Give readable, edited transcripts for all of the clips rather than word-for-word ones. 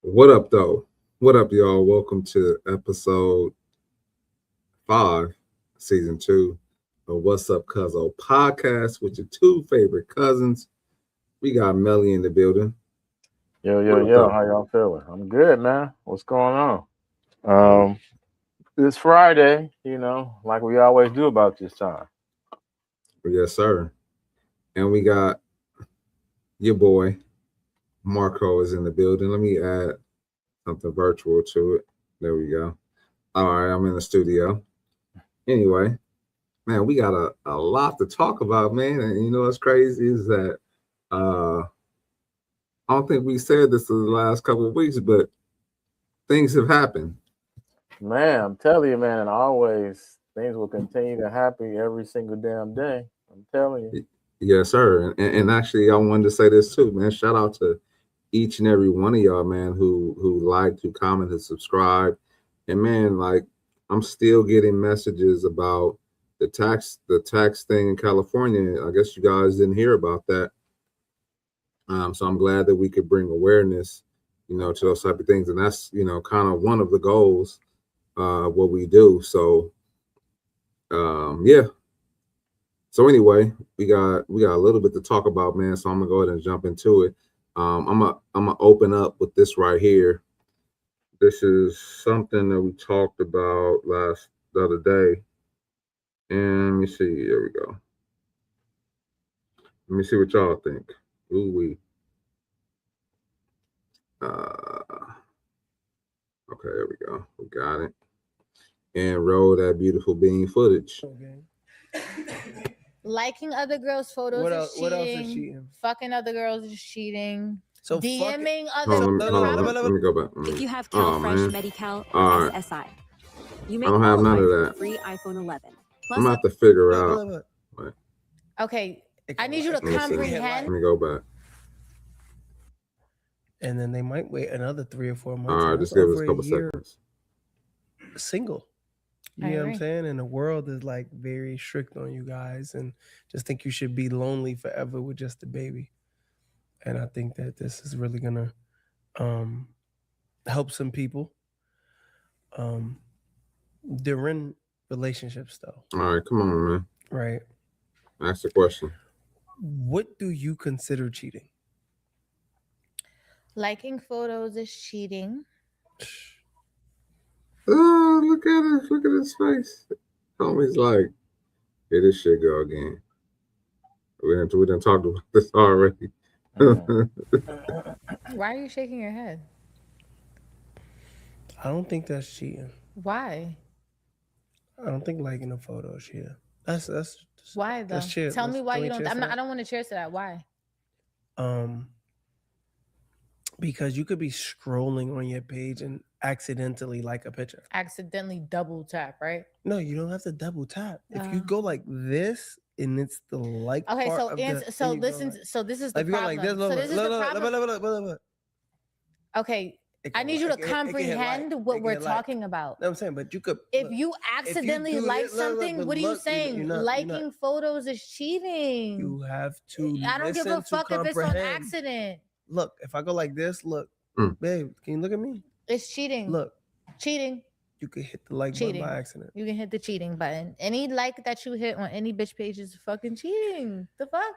What up, though? What up, y'all? Welcome to Episode 5, Season 2 of What's Up, Cuzzo podcast with your two favorite cousins. We got Melly in the building. Yo, yo, What up, yo, though? how y'all feeling? I'm good, man. What's going on? Uh, Um, it's Friday, like we always do about this time. yes, sir. And we got your boy, Marco, is in the building. Let me add something virtual to it. There we go. All right, I'm in the studio. Anyway, man, we got a lot to talk about, man. And you know what's crazy is that uh I don't think we said this in the last couple of weeks, but things have happened. Man, I'm telling you, man, and always things will continue to happen every single damn day. I'm telling you. Yes, sir. And actually, I wanted to say this too, man. Shout out to each and every one of y'all, man, who liked, who commented, subscribed, and man, like I'm still getting messages about the tax thing in California. I guess you guys didn't hear about that. So I'm glad that we could bring awareness, to those type of things, and that's kind of one of the goals what we do. So yeah. So anyway, we got a little bit to talk about, man. So I'm gonna go ahead and jump into it. I'm gonna open up with this right here. This is something that we talked about the other day. And let me see. There we go. Let me see what y'all think. Ooh we. Okay, there we go. We got it. And roll that beautiful bean footage. Okay. Liking other girls' photos What else is is cheating. cheating? Fucking other girls is cheating. So DMing Hold other on, the hold on. problem- Let me go back. If you have Oh CalFresh, man. Medi-Cal, All or right. SSI, you may I don't have none qualify of for that. a free iPhone 11. I'm Plus, gonna have to figure out. Wait, Okay, I need you to let me see. Let comprehend. me go back. And then they might wait another 3 or 4 All months. right, And just that's give us over a a couple year seconds. single. You I know what I'm agree. saying? And the world is like very strict on you guys and just think you should be lonely forever with just a baby. And I think that this is really gonna help some people. They're in relationships though, All right, come on, man. right? Ask the question. What do you consider cheating? Liking photos is cheating. Oh, look at it. Look at his face. Homie's like, here this shit go again. We done talked about this already. Mm. Why are you shaking your head? I don't think that's cheating. Why? I don't think liking a photo is cheating. That's Why though? Let's cheer. Tell me why Can we you don't. cheers I'm to not. I that? don't want to cheers to that. Why? Because you could be scrolling on your page and accidentally like a picture. Accidentally double tap, right? No, you don't have to double tap. If you Oh. go like this and it's the like Okay, part so of answer. the, So and you go listen. like, So this is the if you go like problem. this, So this is the problem. look. Okay, It I can need you like- to it can hit like. comprehend It what can we're hit like. talking about. No, I'm saying, but you could. If look, you if you accidentally do like it, look, something, but what are you look, saying? you're not. Liking photos is cheating. You have to I don't give a listen to fuck if it's on comprehend. accident. Look, if I go like this, look, Mm. babe, can you look at me? It's cheating. Look, Cheating. you could hit the like button Cheating. by accident. You can hit the cheating button. Any like that you hit on any bitch page is fucking cheating. The fuck?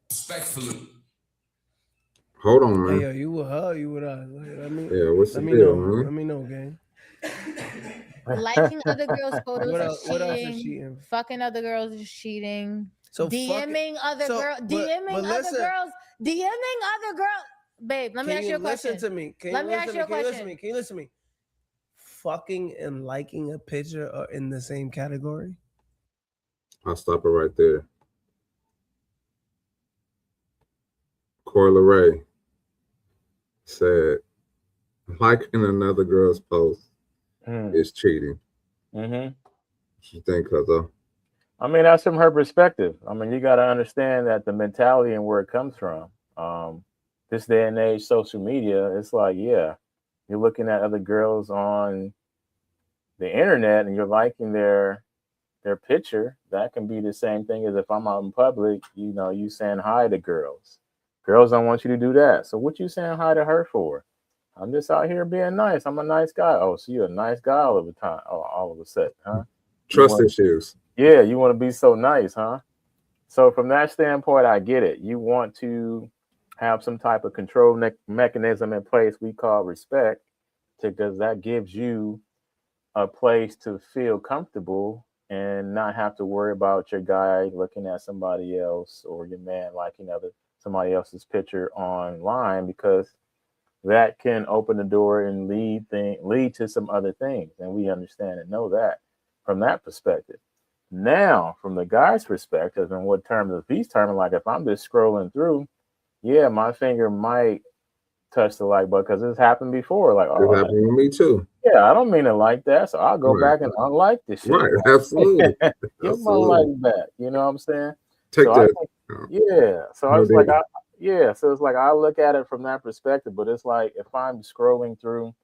Respectfully. Hold on, Hey man. yo, you with her? You with us? Yeah, what's the Let me deal, know. man? Let me know, gang. Liking other girls' photos What is else? What else is cheating. cheating? Fucking other girls is cheating. So DMing other girls. DMing other listen, girls. DMing other girls. Babe, let me ask you a question. Listen to me? Let me ask you a Can you listen to question. me? Can you listen to me? Fucking and liking a picture are in the same category. I'll stop it right there. Corla Ray said, liking another girl's post is cheating. Mm-hmm. What you think, Cuzzo? I mean, that's from her perspective. I mean, you got to understand that the mentality and where it comes from. This day and age, social media, it's like, yeah, you're looking at other girls on the internet and you're liking their picture. That can be the same thing as if I'm out in public, you saying hi to girls. Girls don't want you to do that. So what you saying hi to her for? I'm just out here being nice. I'm a nice guy. Oh, so you're a nice guy all of the time. Oh, all of a sudden, huh? You Trust want, issues. yeah, you want to be so nice, huh? So from that standpoint, I get it. You want to have some type of control mechanism in place we call respect, because that gives you a place to feel comfortable and not have to worry about your guy looking at somebody else or your man liking other somebody else's picture online, because that can open the door and lead to some other things, and we understand and know that from that perspective. Now, from the guy's perspective, and what terms of he's terming, like if I'm just scrolling through, yeah, my finger might touch the like button because it's happened before. Like, It oh, happened with me too. yeah, I don't mean to like that, so I'll go Right. back and unlike this shit. Right. Absolutely. Give my Absolutely. like back. You know what I'm saying? Take So I that. think, yeah. So I No was like, data. yeah. So it's like I look at it from that perspective, but it's like if I'm scrolling through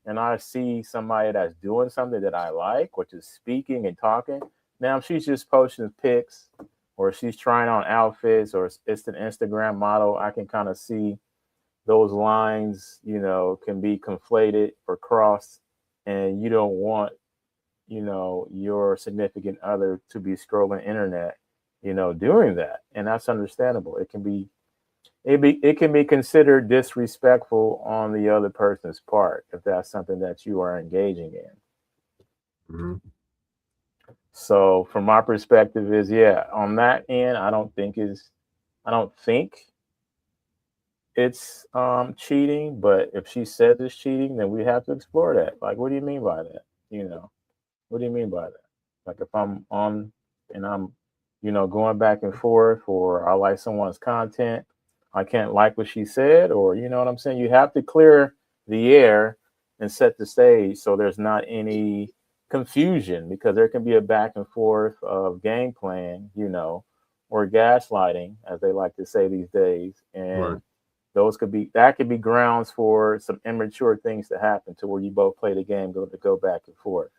and I see somebody that's doing something that I like, which is speaking and talking. Now, if she's just posting pics or she's trying on outfits or it's an Instagram model, I can kind of see those lines, can be conflated or crossed, and you don't want, your significant other to be scrolling internet, doing that. And that's understandable. It can be considered disrespectful on the other person's part if that's something that you are engaging in. Mhm. So from my perspective is, yeah, on that end, I don't think it's cheating, but if she says it's cheating, then we have to explore that. Like, what do you mean by that? You know, what do you mean by that? Like if I'm on and I'm, going back and forth, or I like someone's content, I can't like what she said, or you know what I'm saying? You have to clear the air and set the stage so there's not any confusion, because there can be a back and forth of game playing, or gaslighting, as they like to say these days. Right. And that could be grounds for some immature things to happen to where you both play the game, go back and forth.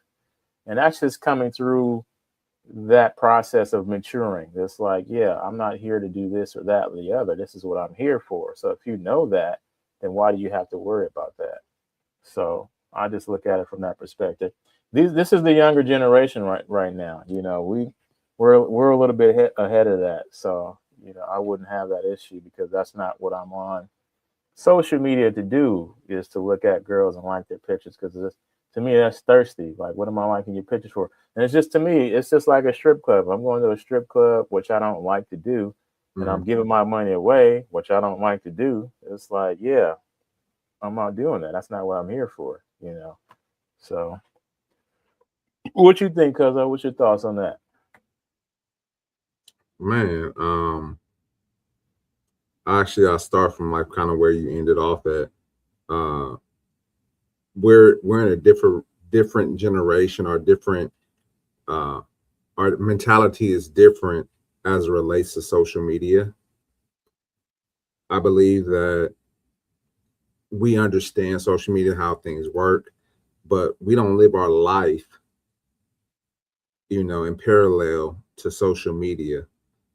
And that's just coming through that process of maturing. It's like, yeah, I'm not here to do this or that or the other. This is what I'm here for. So if you know that, then why do you have to worry about that? So I just look at it from that perspective. This is the younger generation right now. We're a little bit ahead of that. So I wouldn't have that issue, because that's not what I'm on social media to do, is to look at girls and like their pictures, because to me that's thirsty. Like, what am I liking your pictures for? And it's just, to me, it's just like a strip club. I'm going to a strip club, which I don't like to do, and I'm Mhm. giving my money away, which I don't like to do. It's like, yeah, I'm not doing that. That's not what I'm here for. So what you think, cuz? What's your thoughts on that? Man, actually I start from like kind of where you ended off at. Uh we're in a different generation, or different uh our mentality is different as it relates to social media. I believe that we understand social media, how things work, but we don't live our life, in parallel to social media.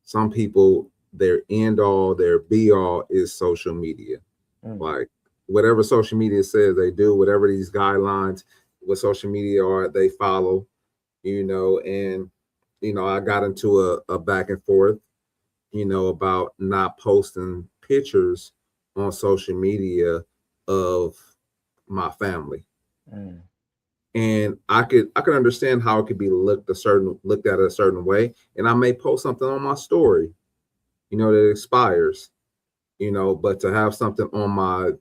Some people, their end all, their be all is social media. Mm. Like whatever social media says they do, whatever these guidelines, what social media are, they follow, and I got into a back and forth, about not posting pictures on social media of my family. Mm. And I could understand how it could be looked at a certain way. And I may post something on my story, that expires, but to have something on my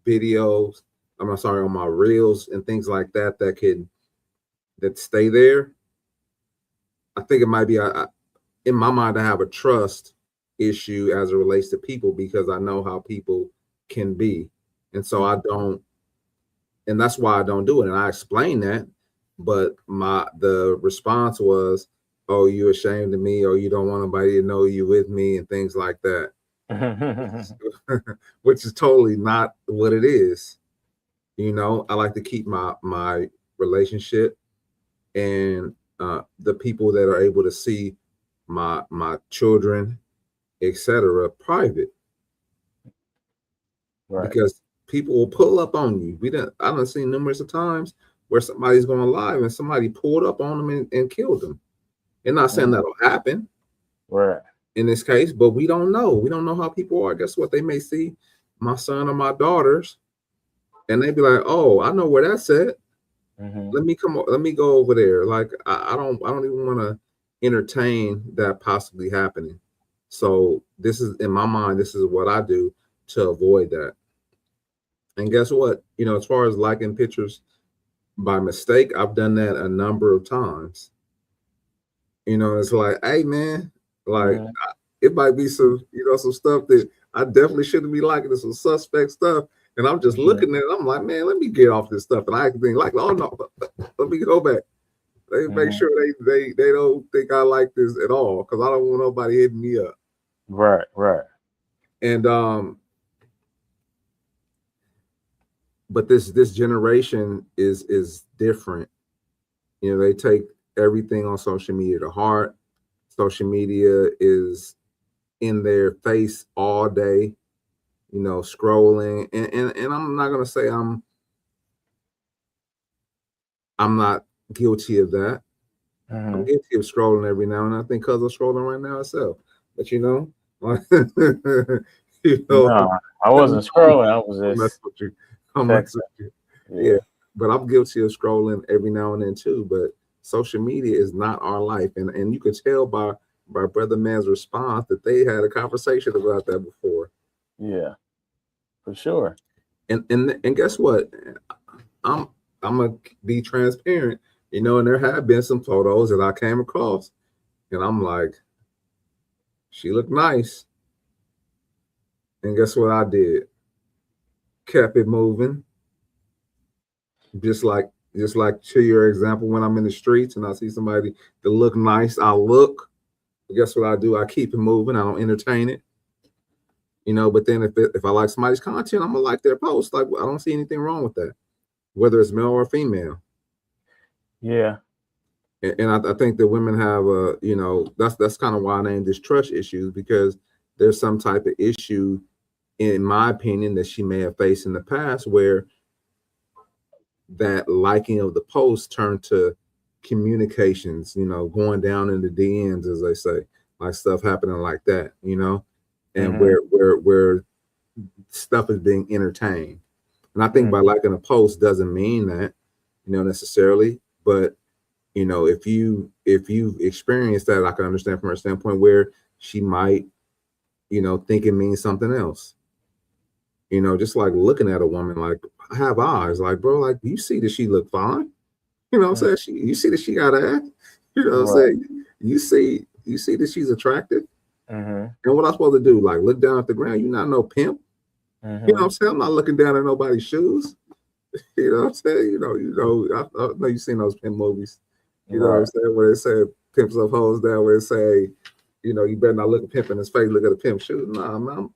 videos, I'm sorry, on my reels and things like that that stay there. I think it might be in my mind, I have a trust issue as it relates to people, because I know how people can be. And so I don't, and that's why I don't do it. And I explain that, but the response was, "Oh, you ashamed of me, or you don't want nobody to know you with me," and things like that, which is totally not what it is. I like to keep my relationship and the people that are able to see my children, etc., private. Right. because people will pull up on you. I done seen numerous of times where somebody's going live and somebody pulled up on them and killed them. And not saying that'll happen Right. in this case, but we don't know. We don't know how people are. Guess what? They may see my son or my daughters, and they be like, "Oh, I know where that's at. Let me come. Let me go over there." Like I don't even want to entertain that possibly happening. So this is in my mind. This is what I do to avoid that. And guess what? As far as liking pictures by mistake, I've done that a number of times. It's like, hey man, like it might be some, some stuff that I definitely shouldn't be liking. There's some suspect stuff, and I'm just looking at it. I'm like, man, let me get off this stuff, and I can think like, oh no, let me go back. They make sure they don't think I like this at all, because I don't want nobody hitting me up. Right. Right. And but this generation is different. They take everything on social media to heart. Social media is in their face all day, scrolling. And I'm not gonna say I'm not guilty of that. I'm guilty of scrolling every now and then. I think because I'm scrolling right now myself. But No, I wasn't scrolling. I was I'm just with you. I'm with texting. you. Yeah, but I'm guilty of scrolling every now and then too. But social media is not our life, and you can tell by Brother Man's response that they had a conversation about that before. Yeah, for sure. And guess what? I'm gonna be transparent, and there have been some photos that I came across, and I'm like, she looked nice. And guess what I did? Kept it moving. Just like to your example, when I'm in the streets and I see somebody that look nice, I look. Guess what I do? I keep it moving. I don't entertain it. But then if I like somebody's content, I'm gonna like their post. Like, I don't see anything wrong with that, whether it's male or female. Yeah. And I think that women have that's kind of why I named this trust issues, because there's some type of issue, in my opinion, that she may have faced in the past, where that liking of the post turned to communications, going down in the DMs, as they say, like stuff happening like that, and where stuff is being entertained. And I think by liking a post doesn't mean that, necessarily, but if you've experienced that, I can understand from her standpoint where she might, think it means something else. Just like looking at a woman, like, I have eyes, like, bro, like, you see that she look fine. What I'm saying? You see that she got ass. What I'm saying? You see that she's attractive. And what I'm supposed to do? Like, look down at the ground? You're not no pimp. What I'm saying? I'm not looking down at nobody's shoes. What I'm saying? I know you've seen those pimp movies. What I'm saying? Where they say pimps up hoes down, where they say, you better not look a pimp in his face, look at a pimp shoes. Nah, man,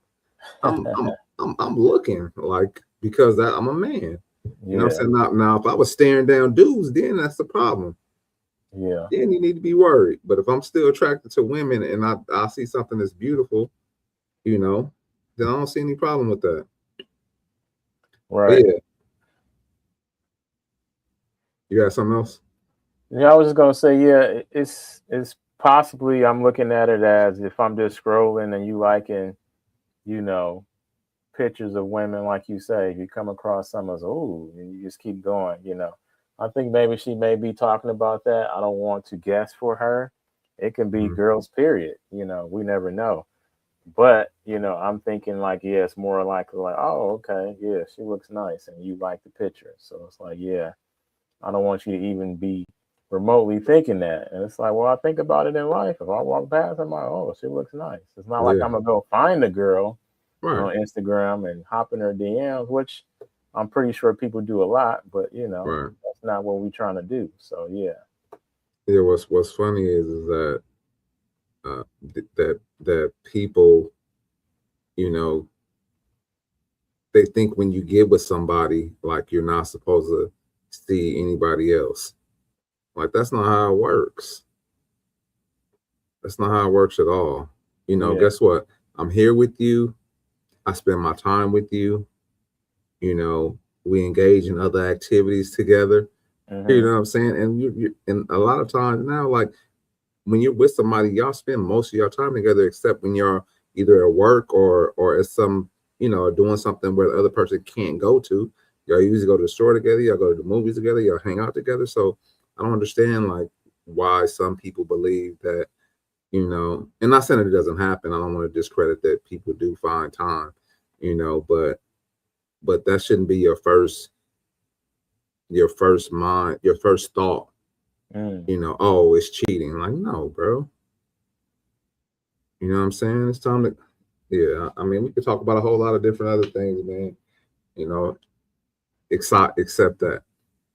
I'm looking, like, because I'm a man. You know what I'm saying? Now, if I was staring down dudes, then that's the problem. Yeah. Then you need to be worried. But if I'm still attracted to women and I see something that's beautiful, then I don't see any problem with that. Right. But yeah. You got something else? Yeah, I was just gonna say, yeah, it's possibly I'm looking at it as if I'm just scrolling and you liking, pictures of women, like you say, if you come across some as and you just keep going, I think maybe she may be talking about that. I don't want to guess for her. It can be girls, period. We never know. But, I'm thinking like, yeah, it's more likely like, oh, okay, yeah, she looks nice and you like the picture. So it's like, yeah, I don't want you to even be remotely thinking that. And it's like, well, I think about it in life. If I walk past, I'm like, oh, she looks nice. It's not like I'm gonna go find a girl on Instagram and hop in her DMs, which I'm pretty sure people do a lot, but that's not what we're trying to do. So yeah. Yeah, what's funny is that that people, they think when you get with somebody, like, you're not supposed to see anybody else. Like, that's not how it works. That's not how it works at all. Guess what? I'm here with you. I spend my time with you. You know, we engage in other activities together. You know what I'm saying? And and a lot of times now, like when you're with somebody, y'all spend most of your time together, except when you're either at work or at some, you know, doing something where the other person can't go to. Y'all usually go to the store together, y'all go to the movies together, y'all hang out together. So I don't understand like why some people believe that, you know, and not saying that it doesn't happen. I don't want to discredit that people do find time, you know, but that shouldn't be your first mind, your first thought. You know, oh, it's cheating. Like, no, bro. You know what I'm saying? It's time to, yeah. I mean, we could talk about a whole lot of different other things, man. You know, except that.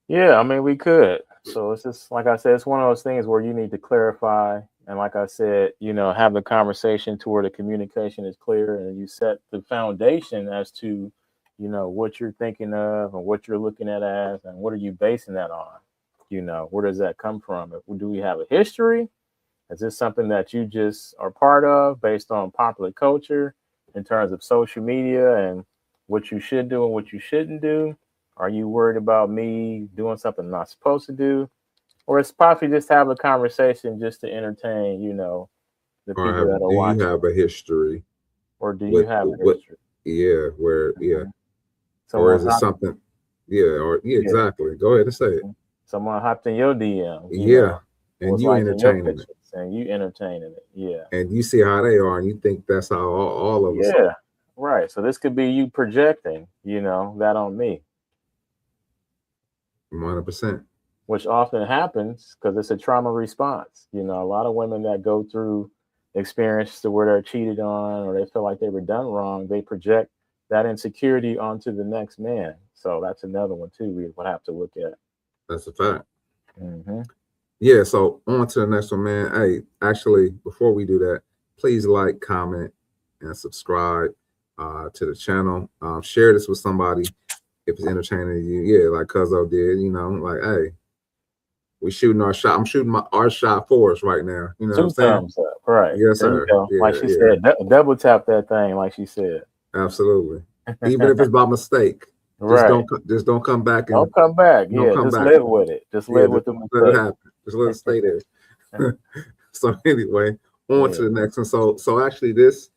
Yeah, I mean, we could. So it's just like I said, it's one of those things where you need to clarify. And like I said, you know, have the conversation to where the communication is clear and you set the foundation as to, you know, what you're thinking of and what you're looking at as and what are you basing that on? You know, where does that come from? Do we have a history? Is this something that you just are part of based on popular culture in terms of social media and what you should do and what you shouldn't do? Are you worried about me doing something I'm not supposed to do? Or it's possibly just have a conversation just to entertain, you know, the people that are Do you watching. have a history Or do you have a what? history? Yeah, where yeah, or Someone is it hopped, something? Yeah, or yeah, yeah, exactly. Go ahead and say it. someone hopped in your DMs, you Yeah, know, and was you liking your entertaining it, pictures and you entertaining it. Yeah. and you see how they are, and you think that's how all of us Yeah. Right. So this could be you projecting, you know, that on me, 100%. which often happens because it's a trauma response. You know, a lot of women that go through experience to where they're cheated on or they feel like they were done wrong, they project that insecurity onto the next man. So that's another one too we would have to look at. That's a fact. Mm-hmm. Yeah, so on to the next one, man. Hey, actually, before we do that, please like, comment, and subscribe to the channel. Share this with somebody if it's entertaining to you. Yeah, like Cuzzo did, you know, like, hey, we shooting our shot. I'm shooting our shot for us right now. You know what I'm Two saying? thumbs up. Right. Yes, There you sir. go. Like Yeah, she yeah, said, double tap that thing, like she said. absolutely. Even if it's by mistake, Right. just don't come back and Don't come back. don't Yeah. come Just back. live with it. Just Yeah, live just with the let it mistake. happen. Just let it stay there. So anyway, on to Yeah. the next one. So actually this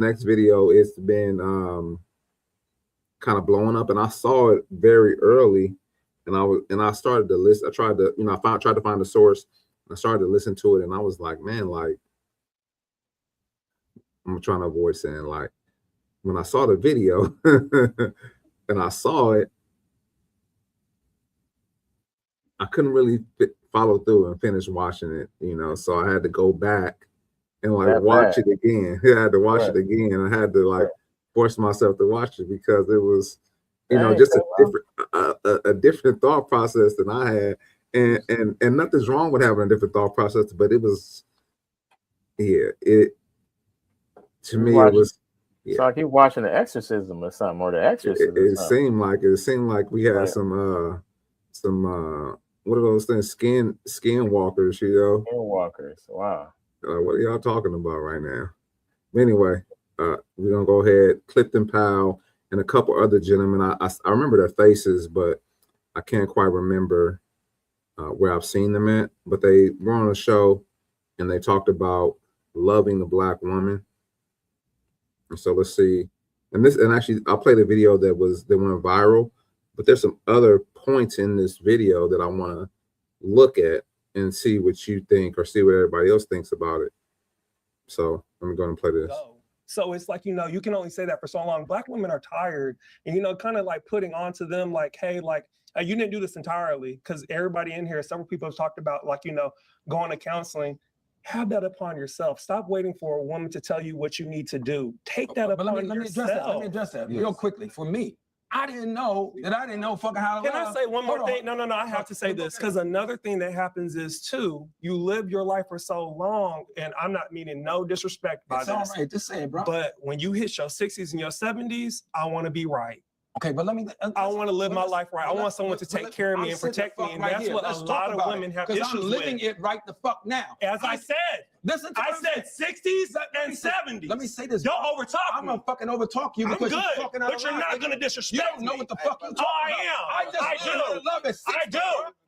next video it's been kind of blowing up, and I saw it very early, and I started to listen. I tried to, you know, tried to find the source. I started to listen to it, and I was like, man, like I'm trying to avoid saying like when I saw the video and I saw it, I couldn't really follow through and finish watching it, you know. So I had to go back and like That bad. watch it again. I had to watch Right. it again. I had to like Right. force myself to watch it because it was, you know, Dang, just Philo. a different thought process than I had, and nothing's wrong with having a different thought process, but it was, yeah, it to You me it watch was, it's yeah, like you watching the exorcism or something, or the exorcist or it something. seemed like we had Like some what are those things, skin walkers, you know. skinwalkers. Wow. What are y'all talking about right now? Anyway, we're gonna go ahead. Clifton Powell and a couple other gentlemen. I remember their faces, but I can't quite remember where I've seen them at. But they were on a show and they talked about loving the black woman. And so let's see. And actually I'll play the video that went viral. But there's some other points in this video that I want to look at and see what you think or see what everybody else thinks about it. So I'm going to play this. So it's like, you know, you can only say that for so long. Black women are tired, and, you know, kind of like putting onto them like, hey, like, you didn't do this entirely, because everybody in here, several people have talked about, like, you know, going to counseling. Have that upon yourself. Stop waiting for a woman to tell you what you need to do. Take that upon yourself. Let me address that real quickly. For me, I didn't know fucking how to Can I say one more thing? No, I have to say this, because another thing that happens is, too, you live your life for so long, and I'm not meaning no disrespect by It's this. all right, just say it, bro. But when you hit your 60s and your 70s, I want to be right. Okay, but let me. I want to live my life right. I want someone to take care of me and protect me, and that's what a lot of women have issues with. Because I'm living it right the fuck now. As I said, I said 60s and 70s. Let me say this. Don't overtalk I'm me. gonna fucking overtalk you I'm because good, you're talking out but of you're line, not nigga. gonna disrespect You don't know me. what the fuck you talking I about. am. I just do. love at 60, I do.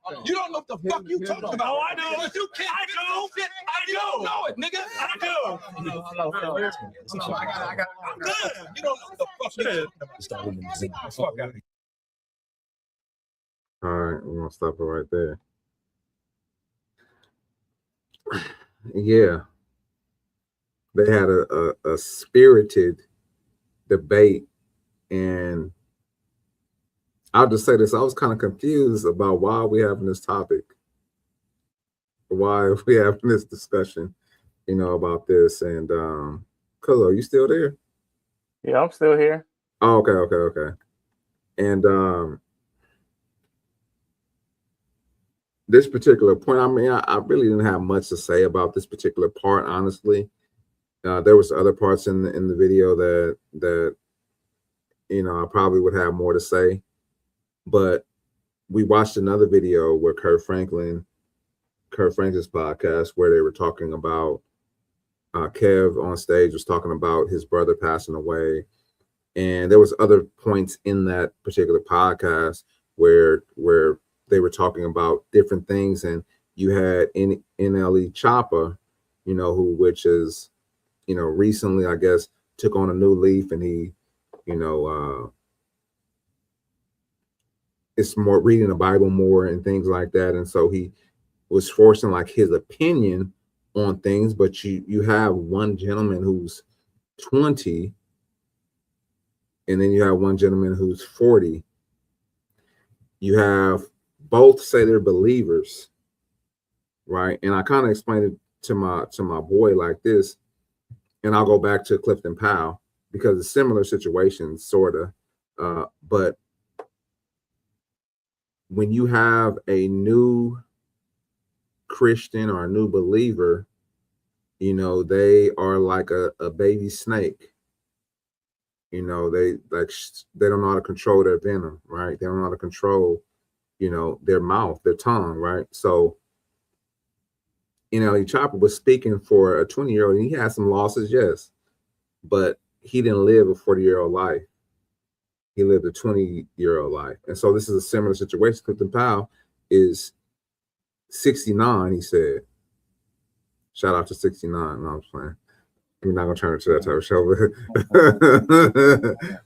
bro. You don't know what the fuck you talking about. Oh, I do. Because you can't I do. shit. I You do. don't know it, nigga. I do. I'm good. You don't know what the fuck you talking about. Fuck out of here. All right, we're gonna stop it right there. Yeah, they had a spirited debate, and I'll just say this: I was kind of confused about why we're having this topic, why we having this discussion, about this. And Kolo, you still there? Yeah, I'm still here. Oh, okay. And this particular point, I mean, I really didn't have much to say about this particular part, honestly. There was other parts in the video that I probably would have more to say, but we watched another video where Kurt Franklin's podcast, where they were talking about Kev on stage was talking about his brother passing away, and there was other points in that particular podcast where they were talking about different things, and you had NLE Choppa, which is, recently, I guess, took on a new leaf, and he, it's more reading the Bible more and things like that, and so he was forcing like his opinion on things. But you have one gentleman who's 20, and then you have one gentleman who's 40. You have both say they're believers, right? And I kind of explained it to my boy like this, and I'll go back to Clifton Powell because it's similar situations, sort of. But when you have a new Christian or a new believer, they are like a baby snake. They don't know how to control their venom, right? They don't know how to control, their mouth, their tongue, right? So, Chopper was speaking for a 20-year-old, and he had some losses, yes, but he didn't live a 40-year-old life. He lived a 20-year-old life. And so this is a similar situation. Clifton Powell is 69, he said. Shout out to 69. No, I'm playing. We're not gonna turn it to that type of show,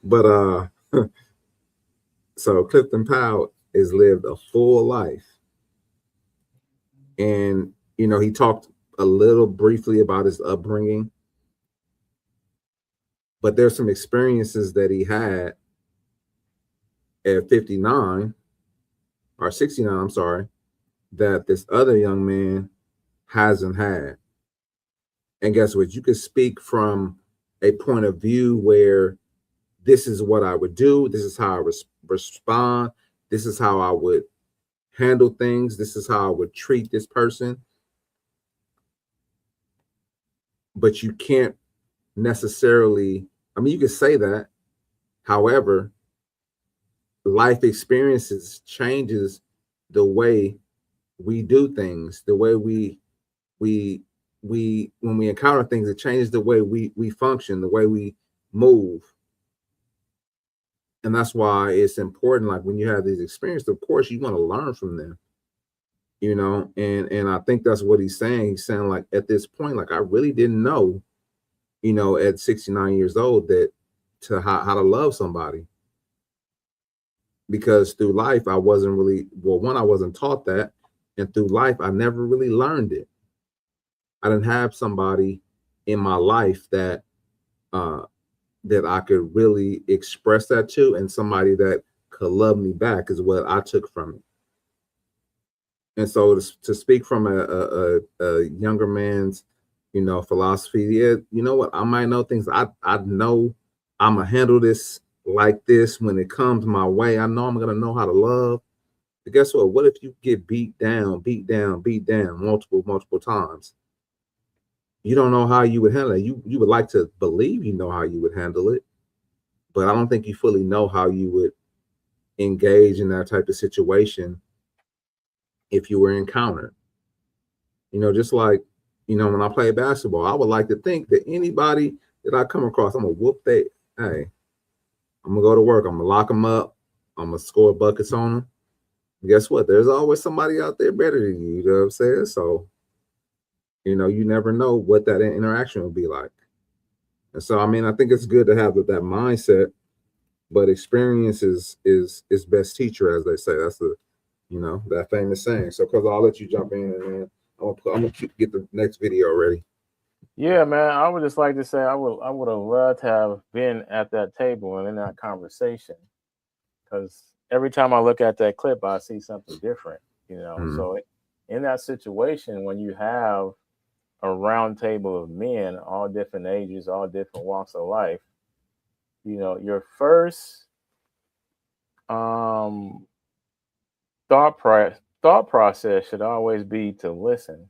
but so Clifton Powell has lived a full life, and he talked a little briefly about his upbringing, but there's some experiences that he had at 59 or 69, I'm sorry, that this other young man hasn't had. And guess what? You could speak from a point of view where this is what I would do. This is how I respond. This is how I would handle things. This is how I would treat this person. But you can't necessarily, I mean, you can say that. However, life experiences changes the way we do things, the way we when we encounter things, it changes the way we function, the way we move. And that's why it's important, like when you have these experiences, of course you want to learn from them, and I think that's what he's saying. He's saying, like, at this point, like, I really didn't know, at 69 years old, that how to love somebody, because through life I wasn't really, I wasn't taught that, and through life I never really learned it. I didn't have somebody in my life that I could really express that to, and somebody that could love me back is what I took from it. And so to speak from a younger man's, philosophy, yeah, you know what? I might know things. I know I'm gonna handle this like this when it comes my way. I know I'm gonna know how to love. But guess what? What if you get beat down multiple times? You don't know how you would handle it. You would like to believe you know how you would handle it, but I don't think you fully know how you would engage in that type of situation if you were encountered. Just like, you know, when I play basketball, I would like to think that anybody that I come across, I'm gonna whoop they. Hey, I'm gonna go to work. I'm gonna lock them up. I'm gonna score buckets on them. Guess what? There's always somebody out there better than you. You know what I'm saying? So, you know, you never know what that interaction will be like. And so, I mean, I think it's good to have that mindset, but experience is best teacher, as they say. That's the, you know, that famous saying. So, because I'll let you jump in, and then I'm gonna get the next video ready. Yeah, man. I would just like to say I would have loved to have been at that table and in that conversation, because every time I look at that clip, I see something different. You know, so in that situation, when you have a round table of men, all different ages, all different walks of life, you know, your first um, thought process should always be to listen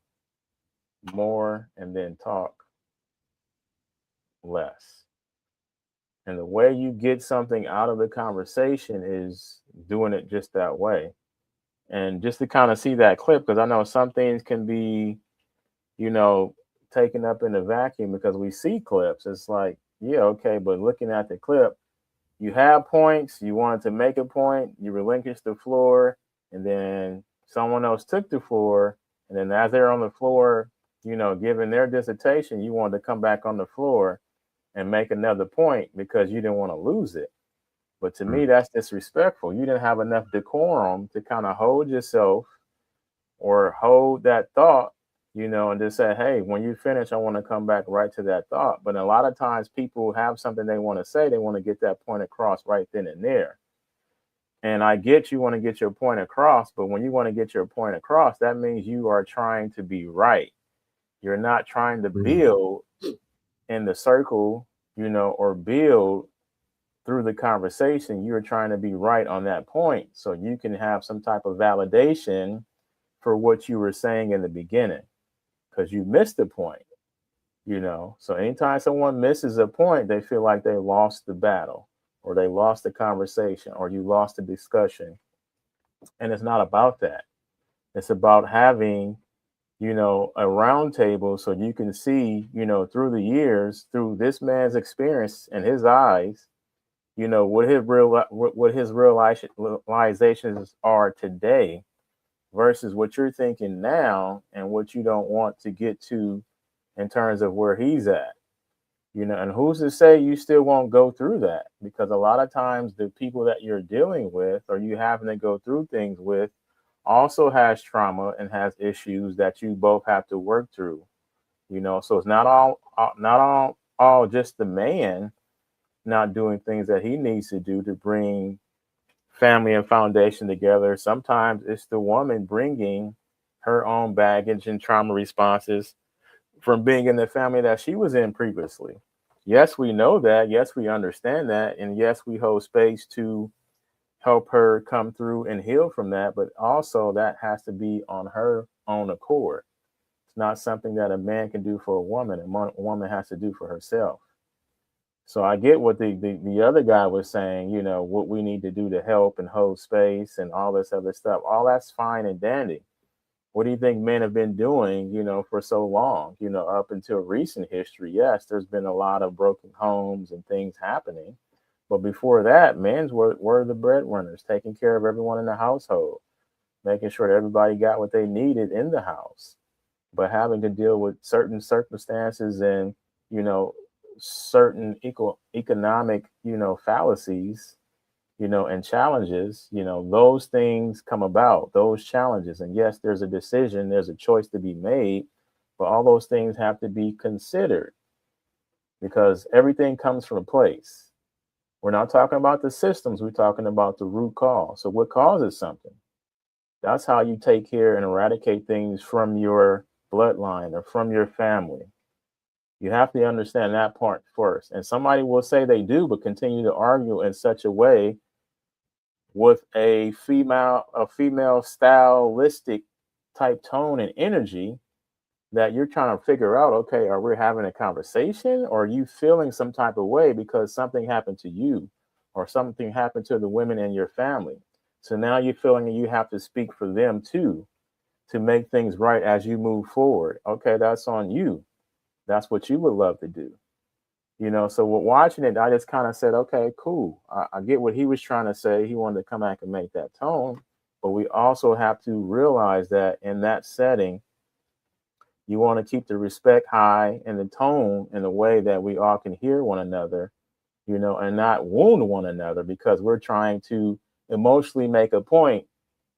more and then talk less. And the way you get something out of the conversation is doing it just that way. And just to kind of see that clip, because I know some things can be, you know, taken up in a vacuum because we see clips. It's like, yeah, okay, but looking at the clip, you have points, you wanted to make a point, you relinquished the floor, and then someone else took the floor. And then as they're on the floor, you know, giving their dissertation, you wanted to come back on the floor and make another point because you didn't want to lose it. But to me, that's disrespectful. You didn't have enough decorum to kind of hold yourself or hold that thought, you know, and just say, hey, when you finish, I want to come back right to that thought. But a lot of times people have something they want to say, they want to get that point across right then and there. And I get you want to get your point across, but when you want to get your point across, that means you are trying to be right. You're not trying to build in the circle, you know, or build through the conversation. You're trying to be right on that point so you can have some type of validation for what you were saying in the beginning, because you missed the point, you know. So anytime someone misses a point, they feel like they lost the battle or they lost the conversation or you lost the discussion. And it's not about that. It's about having, you know, a round table so you can see, you know, through the years, through this man's experience and his eyes, you know, what his realizations are today versus what you're thinking now and what you don't want to get to in terms of where he's at. You know, and who's to say you still won't go through that? Because a lot of times the people that you're dealing with or you having to go through things with also has trauma and has issues that you both have to work through. You know, so it's not all just the man not doing things that he needs to do to bring family and foundation together. Sometimes it's the woman bringing her own baggage and trauma responses from being in the family that she was in previously. Yes, we know that. Yes, we understand that. And yes, we hold space to help her come through and heal from that. But also, that has to be on her own accord. It's not something that a man can do for a woman. A woman has to do for herself. So I get what the other guy was saying, you know, what we need to do to help and hold space and all this other stuff. All that's fine and dandy. What do you think men have been doing, you know, for so long? You know, up until recent history, yes, there's been a lot of broken homes and things happening. But before that, were the breadwinners, taking care of everyone in the household, making sure that everybody got what they needed in the house. But having to deal with certain circumstances and, you know, certain economic, you know, fallacies, you know, and challenges, you know, those things come about, those challenges. And yes, there's a decision, there's a choice to be made, but all those things have to be considered because everything comes from a place. We're not talking about the systems, we're talking about the root cause. So, what causes something? That's how you take care and eradicate things from your bloodline or from your family. You have to understand that part first. And somebody will say they do, but continue to argue in such a way with a female stylistic type tone and energy that you're trying to figure out, okay, are we having a conversation or are you feeling some type of way because something happened to you or something happened to the women in your family? So now you're feeling you have to speak for them too. to make things right as you move forward. Okay, that's on you. That's what you would love to do. So with watching it, I just kind of said, okay, cool. I get what he was trying to say. He wanted to come back and make that tone. But we also have to realize that in that setting, you want to keep the respect high and the tone in a way that we all can hear one another, and not wound one another because we're trying to emotionally make a point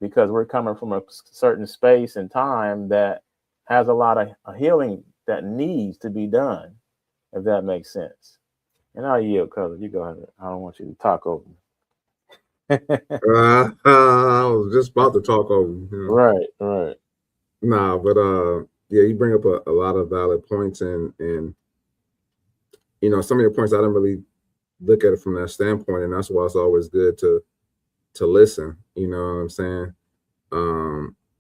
because we're coming from a certain space and time that has a lot of healing that needs to be done, if that makes sense. And I'll yield, cousin. You go ahead. I don't want you to talk over me. I was just about to talk over you. Right. Nah, but yeah, you bring up a lot of valid points, and some of your points I didn't really look at it from that standpoint, and that's why it's always good to listen. You know what I'm saying?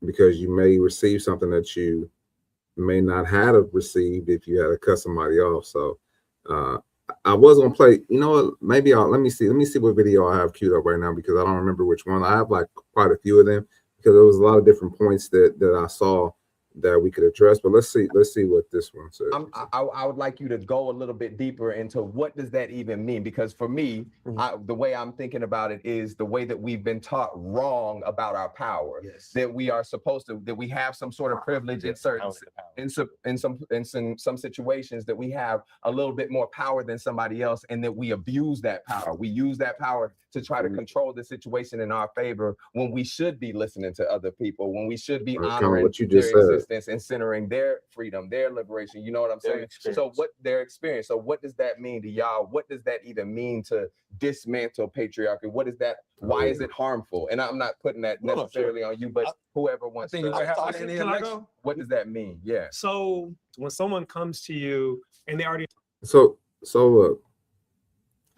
Because you may receive something that you may not have received if you had to cut somebody off. So I was gonna play. You know what? Maybe let me see what video I have queued up right now because I don't remember which one. I have like quite a few of them because there was a lot of different points that I saw that we could address. But let's see what this one says. I would like you to go a little bit deeper into what does that even mean? Because for me, the way I'm thinking about it is the way that we've been taught wrong about our power. Yes. That we are supposed to, that we have some sort of privilege in certain, in some situations that we have a little bit more power than somebody else, and that we abuse that power. We use that power to try to control the situation in our favor when we should be listening to other people, when we should be honoring what you just their existence and centering their freedom, their liberation. You know what I'm saying? So what their experience. So what does that mean to y'all? What does that even mean to dismantle patriarchy? What is that? Why is it harmful? And I'm not putting that necessarily on you, but whoever wants to. What does that mean? Yeah. So when someone comes to you and they already. So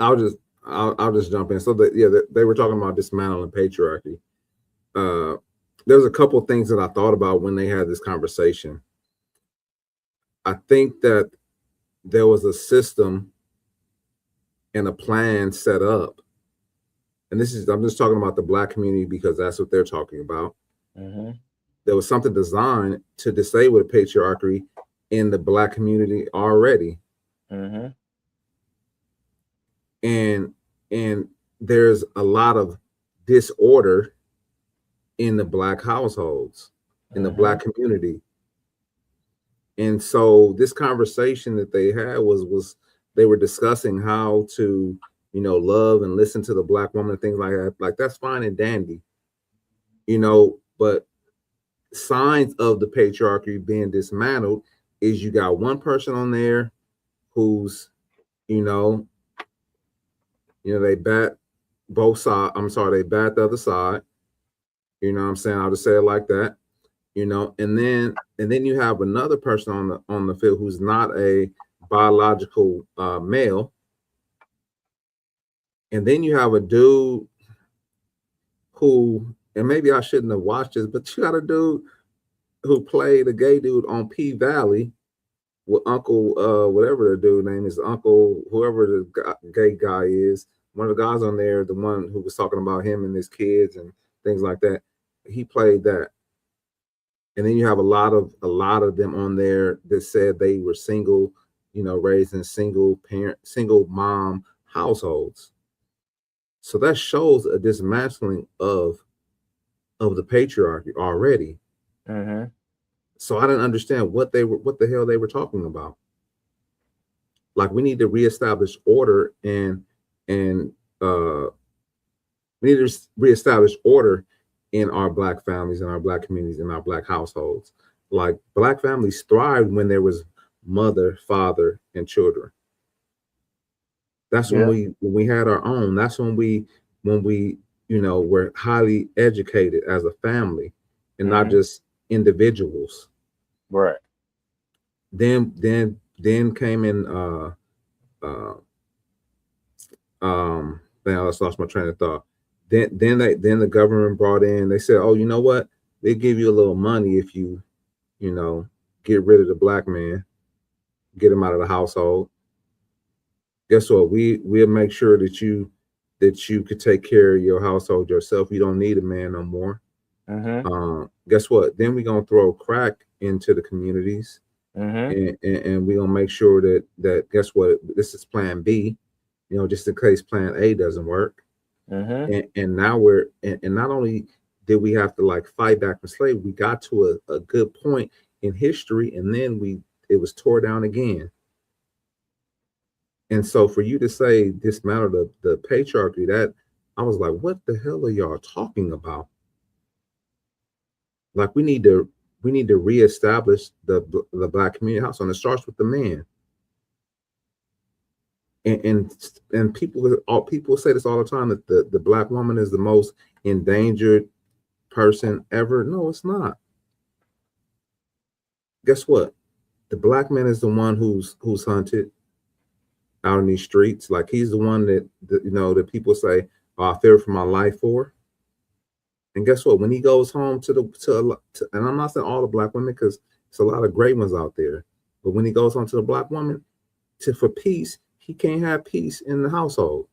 I'll just jump in. So they were talking about dismantling patriarchy. There's a couple of things that I thought about when they had this conversation. I think that there was a system and a plan set up. And I'm just talking about the Black community because that's what they're talking about. Mm-hmm. There was something designed to disable the patriarchy in the Black community already. Mm-hmm. And there's a lot of disorder in the Black households, in the Black community. And so this conversation that they had was they were discussing how to, love and listen to the Black woman and things like that. Like, that's fine and dandy, but signs of the patriarchy being dismantled is you got one person on there who's, they bat both sides. I'm sorry, they bat the other side. You know what I'm saying? I'll just say it like that. And then you have another person on the field who's not a biological male. And then you have a dude who, and maybe I shouldn't have watched this, but you got a dude who played a gay dude on P-Valley with Uncle, whatever the dude name is, Uncle, whoever the gay guy is. One of the guys on there, the one who was talking about him and his kids and things like that, he played that. And then you have a lot of them on there that said they were single, raised in single parent, single mom households. So that shows a dismantling of the patriarchy already. Mm-hmm. So I didn't understand what the hell they were talking about. Like, we need to reestablish order and we need to reestablish order in our Black families, in our Black communities, in our Black households. Like, Black families thrived when there was mother, father, and children. That's when we had our own. That's when we were highly educated as a family and not just individuals. Right. Then came in I just lost my train of thought. Then the government brought in, they said, oh, you know what? They give you a little money if you get rid of the Black man, get him out of the household. Guess what? We'll make sure that you could take care of your household yourself. You don't need a man no more. Mm-hmm. guess what? Then we're gonna throw crack into the communities, and we're gonna make sure that guess what? This is Plan B, just in case Plan A doesn't work. And now and not only did we have to like fight back from slavery, we got to a good point in history, and then it was tore down again. And so for you to say dismantle the patriarchy, that I was like, what the hell are y'all talking about? Like we need to reestablish the Black community house, and it starts with the man. And people say this all the time, that the Black woman is the most endangered person ever. No, it's not. Guess what? The Black man is the one who's hunted out in these streets. Like he's the one that people say, oh, I fear for my life for. And guess what? When he goes home and I'm not saying all the Black women, because there's a lot of great ones out there, but when he goes home to the Black woman for peace, he can't have peace in the household.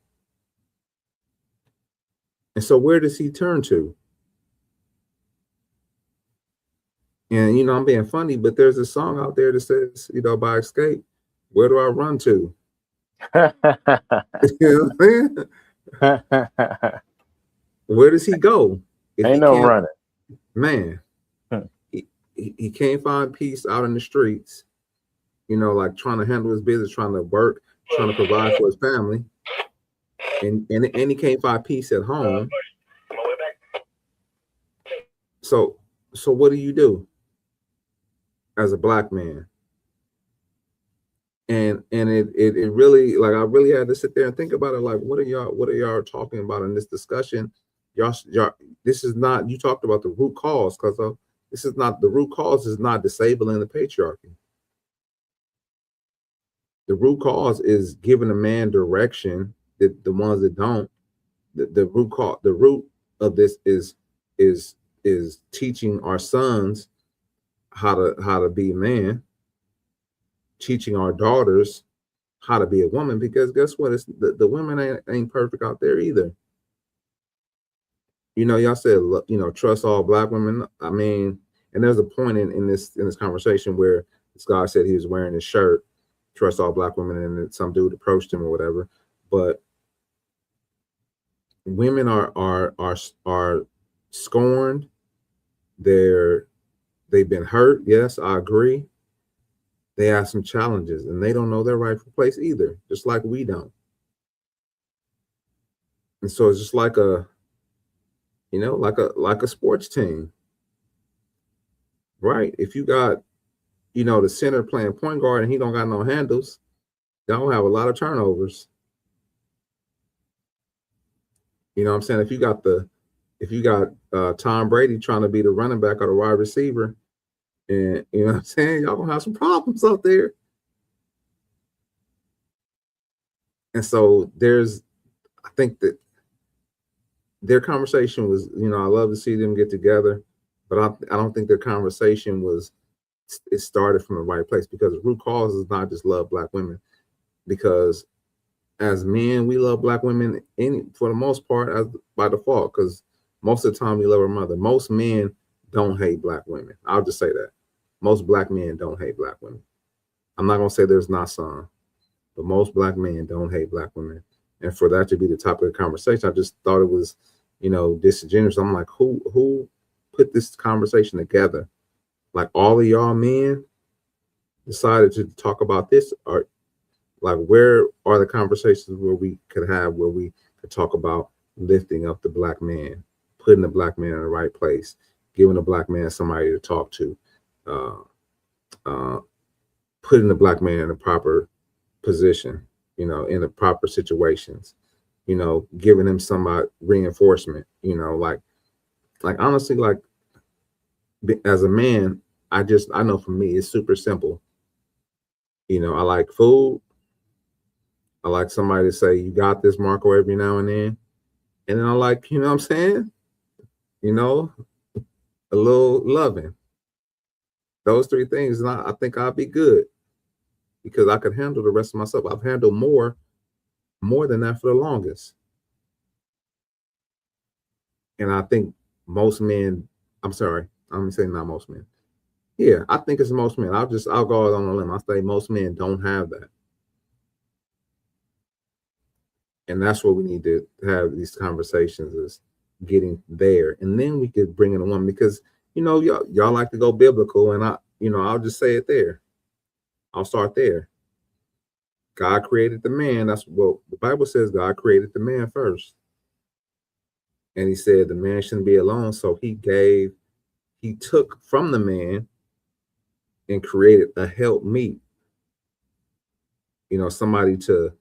And so where does he turn to? And I'm being funny, but there's a song out there that says, by Escape, where do I run to? You know what I'm saying? Where does he go? If Ain't no running. Man, he can't find peace out in the streets, like trying to handle his business, trying to work, trying to provide for his family. And he can't find peace at home. So what do you do as a Black man? And it really, like, I really had to sit there and think about it. Like, what are y'all talking about in this discussion? Y'all, this is not, you talked about the root cause, because this is not, the root cause is not disabling the patriarchy. The root cause is giving a man direction, that the ones that don't. The root of this is teaching our sons how to be a man, teaching our daughters how to be a woman, because guess what? It's the women ain't perfect out there either. Y'all said, trust all Black women. I mean, and there's a point in this conversation where this guy said he was wearing his shirt, trust all Black women, and then some dude approached him or whatever. But women are scorned. They've been hurt. Yes, I agree. They have some challenges, and they don't know their rightful place either, just like we don't. And so it's just like a sports team, right? If you got, the center playing point guard and he don't got no handles, they don't have a lot of turnovers. You know what I'm saying? If you got Tom Brady trying to be the running back or the wide receiver, and you know what I'm saying, y'all gonna have some problems out there. And so I think that their conversation was, I love to see them get together, but I don't think their conversation it started from the right place, because the root cause is not just love Black women, because as men, we love Black women for the most part by default, because most of the time we love our mother. Most men don't hate Black women. I'll just say that. Most Black men don't hate Black women. I'm not gonna say there's not some, but most Black men don't hate Black women. And for that to be the topic of the conversation, I just thought it was, disingenuous. I'm like, who put this conversation together? Like, all of y'all men decided to talk about this, or like, where are the conversations where we could talk about lifting up the Black man, putting the Black man in the right place, giving the Black man somebody to talk to, putting the Black man in a proper position, in the proper situations, giving him some reinforcement, like honestly, like, as a man, I know for me, it's super simple. I like food. I like somebody to say, you got this, Marco, every now and then. And then I like, what I'm saying? A little loving. Those three things, and I think I'll be good, because I could handle the rest of myself. I've handled more than that for the longest. And I think most men, I'm sorry, I'm gonna say not most men. Yeah, I think it's most men. I'll go out on a limb. I'll say most men don't have that. And that's what we need to have these conversations, is getting there. And then we could bring in a woman, because y'all like to go biblical, and I'll just say it there. I'll start there. God created the man. That's what the Bible says. God created the man first. And he said the man shouldn't be alone. So he took from the man and created a help meet. Somebody to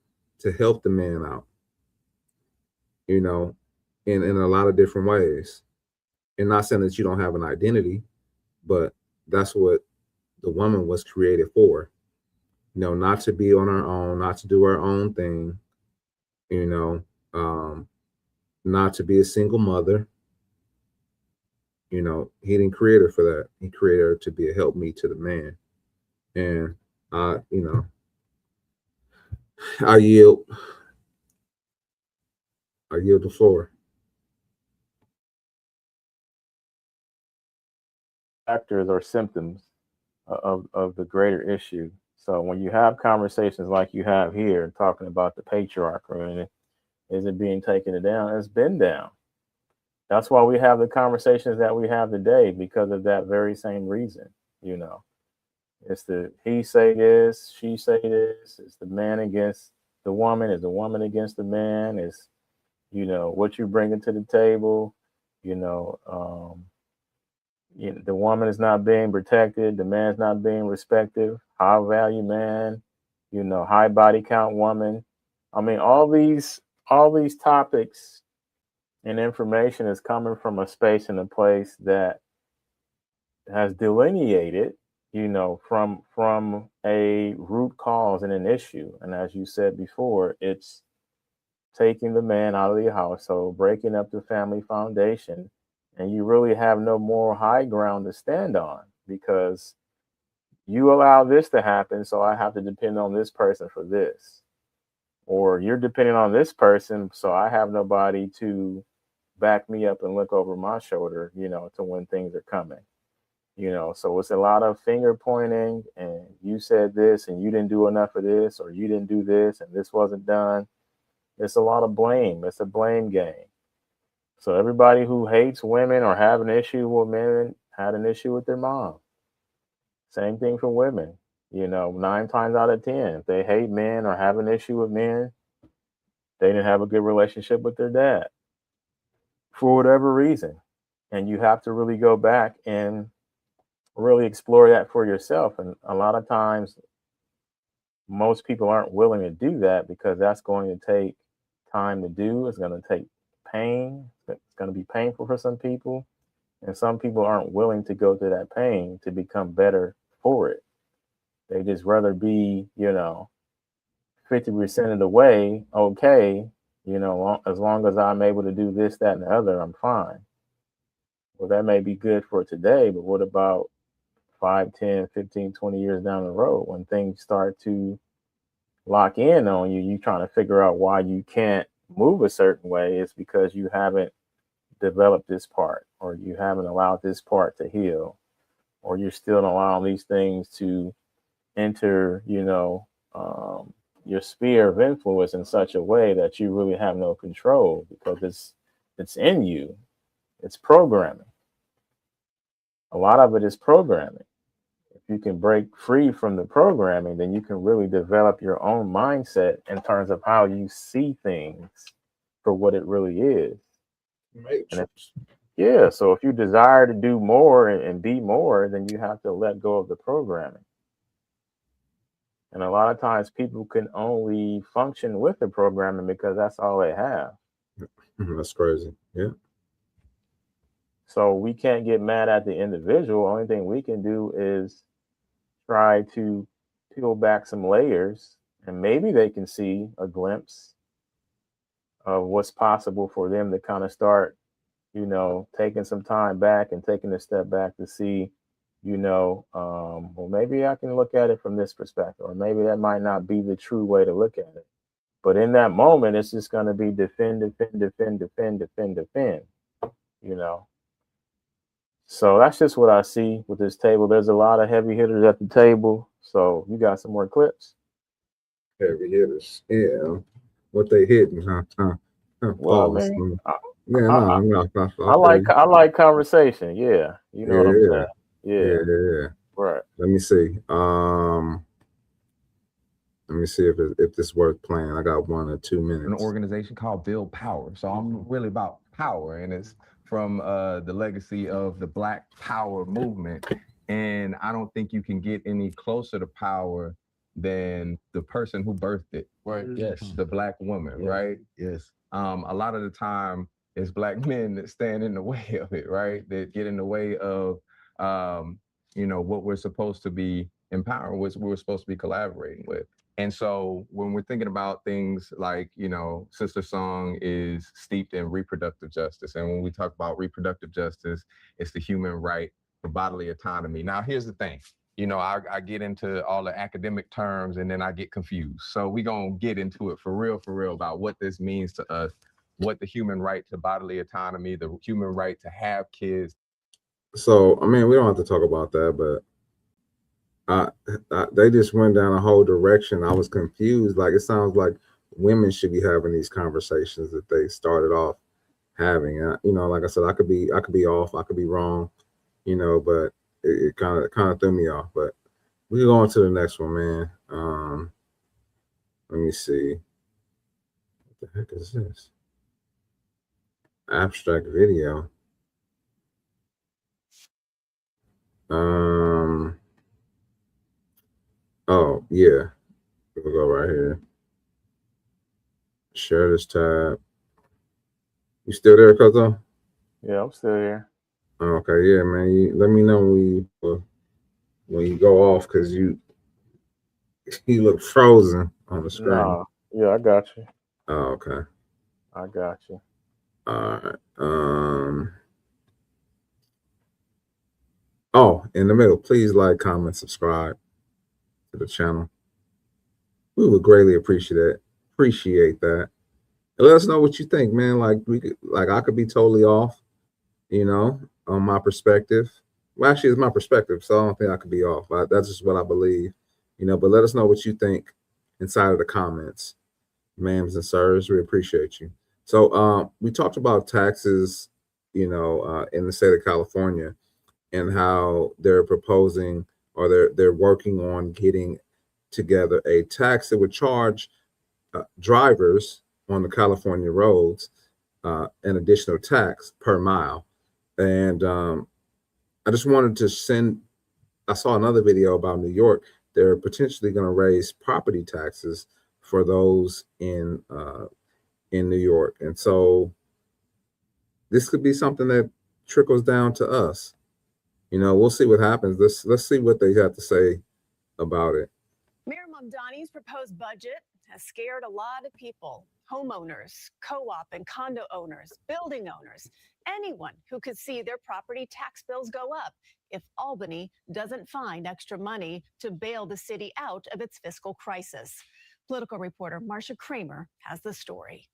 help the man out, in a lot of different ways. And not saying that you don't have an identity, but that's what the woman was created for. Not to be on her own, not to do her own thing, not to be a single mother. He didn't create her for that. He created her to be a helpmeet to the man. And I yield the floor. Factors or symptoms of the greater issue. So when you have conversations like you have here, talking about the patriarchy and is it being taken down? It's been down. That's why we have the conversations that we have today, because of that very same reason. It's the he say this, she say this. It's the man against the woman. Is the woman against the man? Is what you bringing to the table. The woman is not being protected. The man's not being respected. High value man. High body count woman. I mean, all these topics and information is coming from a space and a place that has delineated, from a root cause and an issue. And as you said before, it's taking the man out of the household, breaking up the family foundation, and you really have no moral high ground to stand on, because you allow this to happen, so I have to depend on this person for this. Or you're depending on this person, so I have nobody to back me up and look over my shoulder, to when things are coming. So it's a lot of finger pointing, and you said this and you didn't do enough of this, or you didn't do this and this wasn't done. It's a lot of blame. It's a blame game. So everybody who hates women or have an issue with men had an issue with their mom. Same thing for women. 9 times out of 10, if they hate men or have an issue with men, they didn't have a good relationship with their dad for whatever reason. And you have to really go back and really explore that for yourself. And a lot of times, most people aren't willing to do that, because that's going to take time to do. It's going to take pain. It's going to be painful for some people. And some people aren't willing to go through that pain to become better for it. They just rather be, 50% of the way okay, as long as I'm able to do this, that, and the other, I'm fine. Well, that may be good for today, but what about 5, 10, 15, 20 years down the road, when things start to lock in on you, you trying to figure out why you can't move a certain way? It's because you haven't developed this part, or you haven't allowed this part to heal, or you're still allowing these things to enter, your sphere of influence in such a way that you really have no control, because it's in you. It's programming. A lot of it is programming. If you can break free from the programming, then you can really develop your own mindset in terms of how you see things for what it really is. So if you desire to do more and be more, then you have to let go of the programming. And a lot of times people can only function with the programming because that's all they have. That's crazy. Yeah. So we can't get mad at the individual. Only thing we can do is try to peel back some layers, and maybe they can see a glimpse of what's possible for them to kind of start, taking some time back and taking a step back to see, well, maybe I can look at it from this perspective, or maybe that might not be the true way to look at it. But in that moment, it's just going to be defend. So that's just what I see with this table. There's a lot of heavy hitters at the table. So you got some more clips? Heavy hitters. Yeah. What they hitting, huh? Well, I Pause. mean, Yeah, I, no, I, no, I like I like conversation. Yeah, you know what I'm yeah, saying. Yeah, yeah. right. Let me see. Let me see if this worth playing. I got 1 or 2 An minutes. organization called Build Power. So I'm really about power, and it's from the legacy of the Black Power movement. And I don't think you can get any closer to power than the person who birthed it. Right. Yes. The Black woman, Yes. right? Yes. A lot of the time, it's Black men that stand in the way of it, right? That get in the way of, what we're supposed to be empowering, what we're supposed to be collaborating with. And so when we're thinking about things like, Sister Song is steeped in reproductive justice. And when we talk about reproductive justice, it's the human right for bodily autonomy. Now, here's the thing. I get into all the academic terms and then I get confused. So we're going to get into it for real about what this means to us, what the human right to bodily autonomy, the human right to have kids. So, I mean, we don't have to talk about that, but they just went down a whole direction. I was confused. Like, it sounds like women should be having these conversations that they started off having. Like I said, I could be off, I could be wrong, but it kind of threw me off. But we can go on to the next one, man. Let me see. What the heck is this? Abstract video. Oh yeah, we'll go right here. Share this tab. You still there, Kozo? Yeah, I'm still here. Okay, yeah, man. Let me know when you go off, because you look frozen on the screen. No, yeah, I got you. Oh, okay. I got you. All right. Oh, in the middle, please like, comment, subscribe to the channel. We would greatly appreciate that. And let us know what you think, man. I could be totally off, on my perspective. Well, actually, it's my perspective, so I don't think I could be off. That's just what I believe, But let us know what you think inside of the comments, ma'ams and sirs. We appreciate you. So, we talked about taxes, in the state of California, and how they're proposing, or they're working on getting together a tax that would charge drivers on the California roads an additional tax per mile. And I just wanted to I saw another video about New York. They're potentially going to raise property taxes for those in New York. And so this could be something that trickles down to us. We'll see what happens. Let's see what they have to say about it. Mayor Mamdani's proposed budget has scared a lot of people. Homeowners, co-op and condo owners, building owners, anyone who could see their property tax bills go up if Albany doesn't find extra money to bail the city out of its fiscal crisis. Political reporter Marcia Kramer has the story.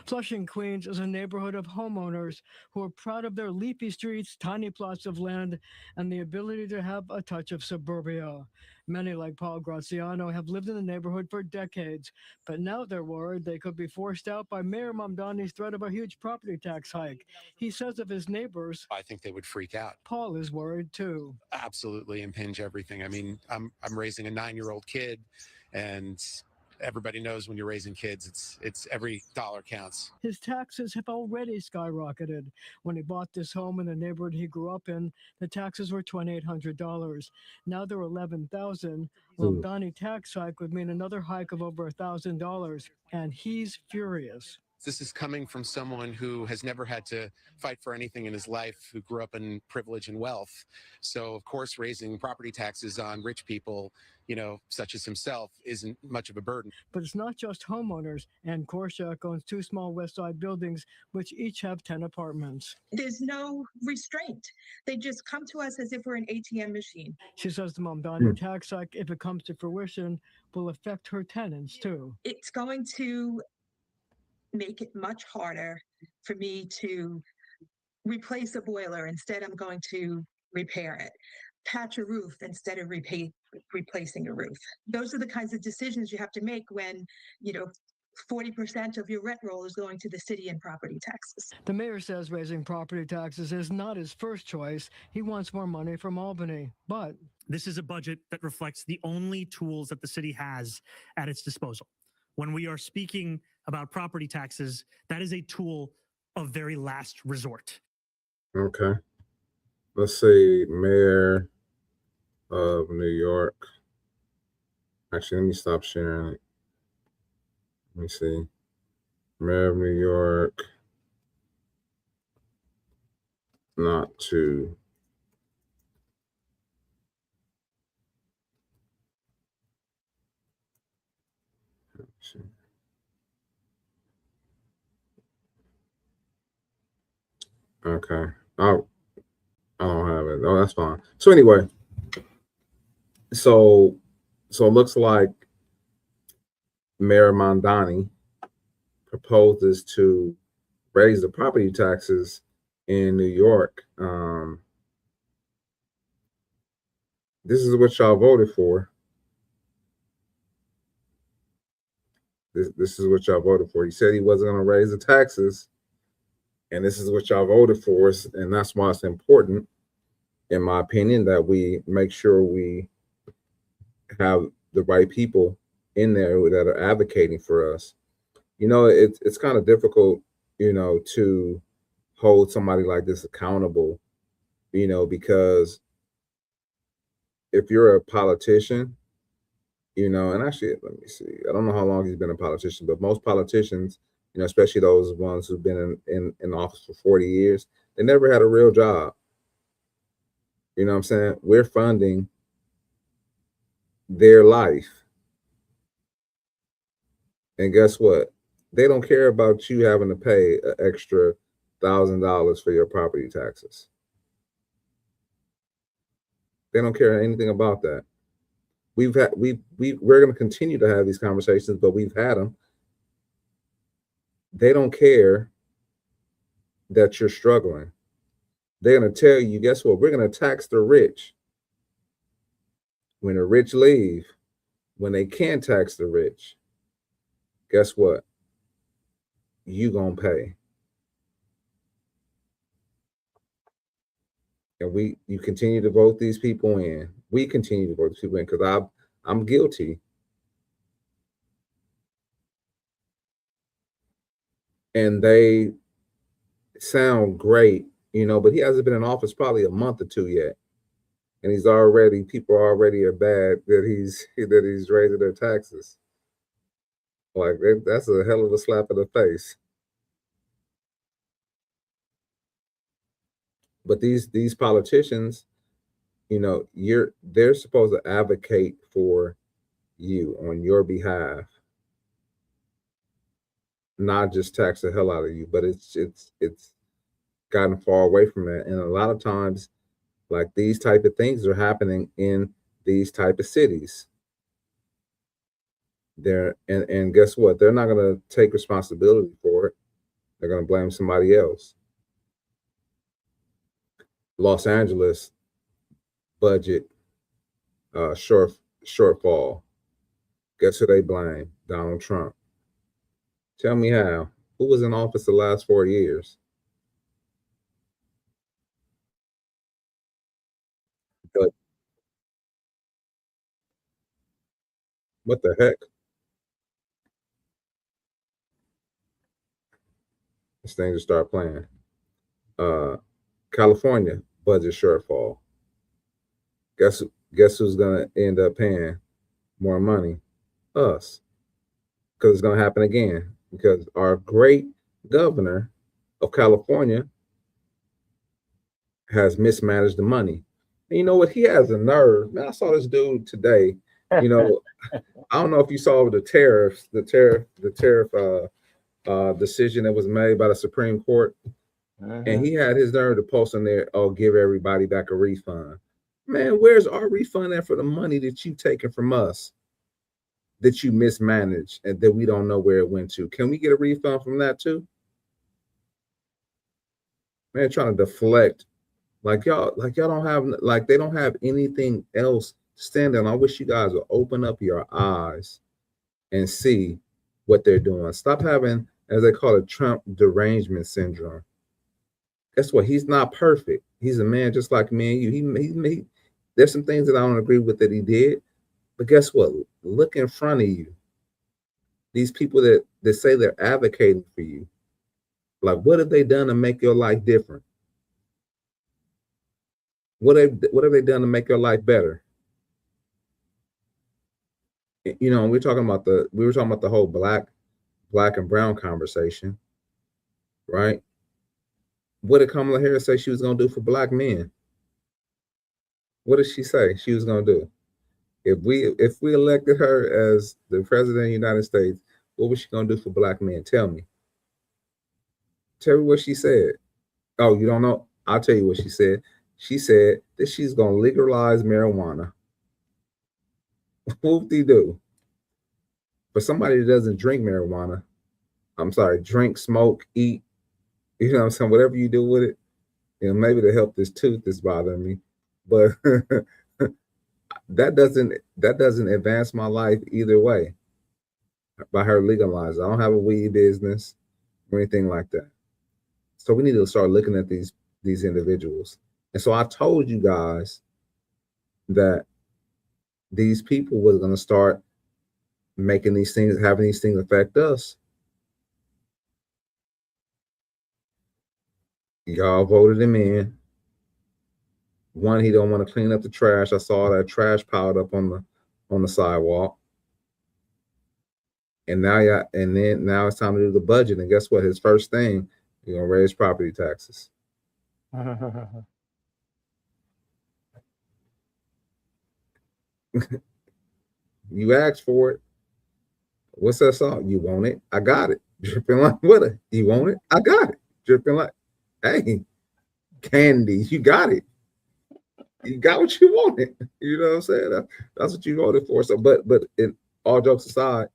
Flushing, Queens is a neighborhood of homeowners who are proud of their leafy streets, tiny plots of land, and the ability to have a touch of suburbia. Many, like Paul Graziano, have lived in the neighborhood for decades, but now they're worried they could be forced out by Mayor Mamdani's threat of a huge property tax hike. He says of his neighbors, I think they would freak out. Paul is worried too. Absolutely impinge everything. I mean, I'm raising a 9-year-old kid, and everybody knows when you're raising kids, it's every dollar counts. His taxes have already skyrocketed. When he bought this home in the neighborhood he grew up in, the taxes were $2,800. Now they're $11,000. Mamdani tax hike would mean another hike of over $1,000, and he's furious. This is coming from someone who has never had to fight for anything in his life, who grew up in privilege and wealth. So, of course, raising property taxes on rich people, such as himself, isn't much of a burden. But it's not just homeowners. Ann Korshak owns 2 small West Side buildings, which each have 10 apartments. There's no restraint. They just come to us as if we're an ATM machine. She says the Mamdani tax hike, if it comes to fruition, will affect her tenants too. It's going to make it much harder for me to replace a boiler. Instead, I'm going to repair it. Patch a roof instead of replacing a roof. Those are the kinds of decisions you have to make when, 40% of your rent roll is going to the city and property taxes. The mayor says raising property taxes is not his first choice. He wants more money from Albany, but this is a budget that reflects the only tools that the city has at its disposal. When we are speaking about property taxes, that is a tool of very last resort. Okay. Let's see, Mayor of New York. Actually, let me stop sharing it. Let me see. Mayor of New York. Not to. Okay. Oh, I don't have it. Oh, that's fine. So anyway, so it looks like Mayor Mondani proposes to raise the property taxes in New York. This is what y'all voted for. This is what y'all voted for. He said he wasn't going to raise the taxes, and this is what y'all voted for, and that's why it's important, in my opinion, that we make sure we have the right people in there that are advocating for us. It's kind of difficult, to hold somebody like this accountable, because if you're a politician, and actually, let me see, I don't know how long he's been a politician, but most politicians, especially those ones who've been in office for 40 years, they never had a real job. You know what I'm saying? We're funding their life. And guess what? They don't care about you having to pay an extra $1,000 for your property taxes. They don't care anything about that. We're going to continue to have these conversations, but we've had them. They don't care that you're struggling. They're going to tell you, guess what? We're going to tax the rich. When the rich leave, when they can't tax the rich, guess what? You going to pay. And you continue to vote these people in. We continue to vote these people in because I'm guilty. And they sound great, but he hasn't been in office probably a month or two yet. And people already are bad that he's raising their taxes. Like that's a hell of a slap in the face. But these politicians, they're supposed to advocate for you on your behalf, not just tax the hell out of you. But it's gotten far away from that, and a lot of times, like these type of things are happening in these type of cities. And guess what? They're not going to take responsibility for it. They're going to blame somebody else. Los Angeles budget shortfall. Guess who they blame? Donald Trump. Tell me how. Who was in office the last 4 years? But what the heck? This thing just start playing. California budget shortfall. Guess who's gonna end up paying more money? Us. Because it's gonna happen again. Because our great governor of California has mismanaged the money. And you know what? He has a nerve. Man, I saw this dude today. I don't know if you saw the tariff decision that was made by the Supreme Court. And he had his nerve to post on there, "Oh, give everybody back a refund." Man, where's our refund at for the money that you taken from us, that you mismanaged, and that we don't know where it went to? Can we get a refund from that too? Man, trying to deflect. Like y'all don't have, like they don't have anything else to stand on. I wish you guys would open up your eyes and see what they're doing. Stop having, as they call it, Trump derangement syndrome. Guess what? He's not perfect. He's a man just like me and you. He there's some things that I don't agree with that he did, but guess what? Look in front of you. These people that say they're advocating for you, like what have they done to make your life different? What have they done to make your life better? You know, we were talking about the whole black and brown conversation, right? What did Kamala Harris say she was going to do for black men? What did she say she was going to do? If we elected her as the president of the United States, what was she going to do for black men? Tell me. Tell me what she said. Oh, you don't know? I'll tell you what she said. She said that she's going to legalize marijuana. Whoop-de-doo. For somebody that doesn't drink marijuana, I'm sorry, drink, smoke, eat, you know what I'm saying, whatever you do with it, you know, maybe to help this tooth that's bothering me, but that doesn't advance my life either way. By her legalizing, I don't have a weed business or anything like that. So we need to start looking at these individuals. And so I told you guys that these people was going to start making these things, having these things affect us. Y'all voted him in. One, he don't want to clean up the trash. I saw that trash piled up on the sidewalk. And now now it's time to do the budget. And guess what? His first thing, he's gonna raise property taxes. You asked for it. What's that song? You want it? I got it. Dripping like water. You want it? I got it. Dripping like, hey, candy, you got it. You got what you wanted. You know what I'm saying? That's what you voted for. So, but in all jokes aside,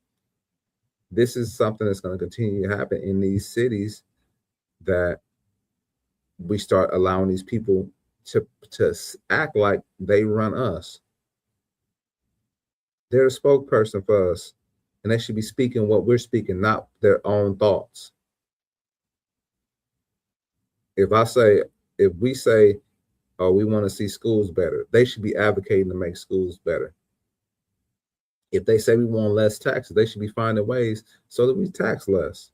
this is something that's going to continue to happen in these cities, that we start allowing these people to act like they run us. They're the spokesperson for us, and they should be speaking what we're speaking, not their own thoughts. If we say, oh, we want to see schools better, they should be advocating to make schools better. If they say we want less taxes, they should be finding ways so that we tax less.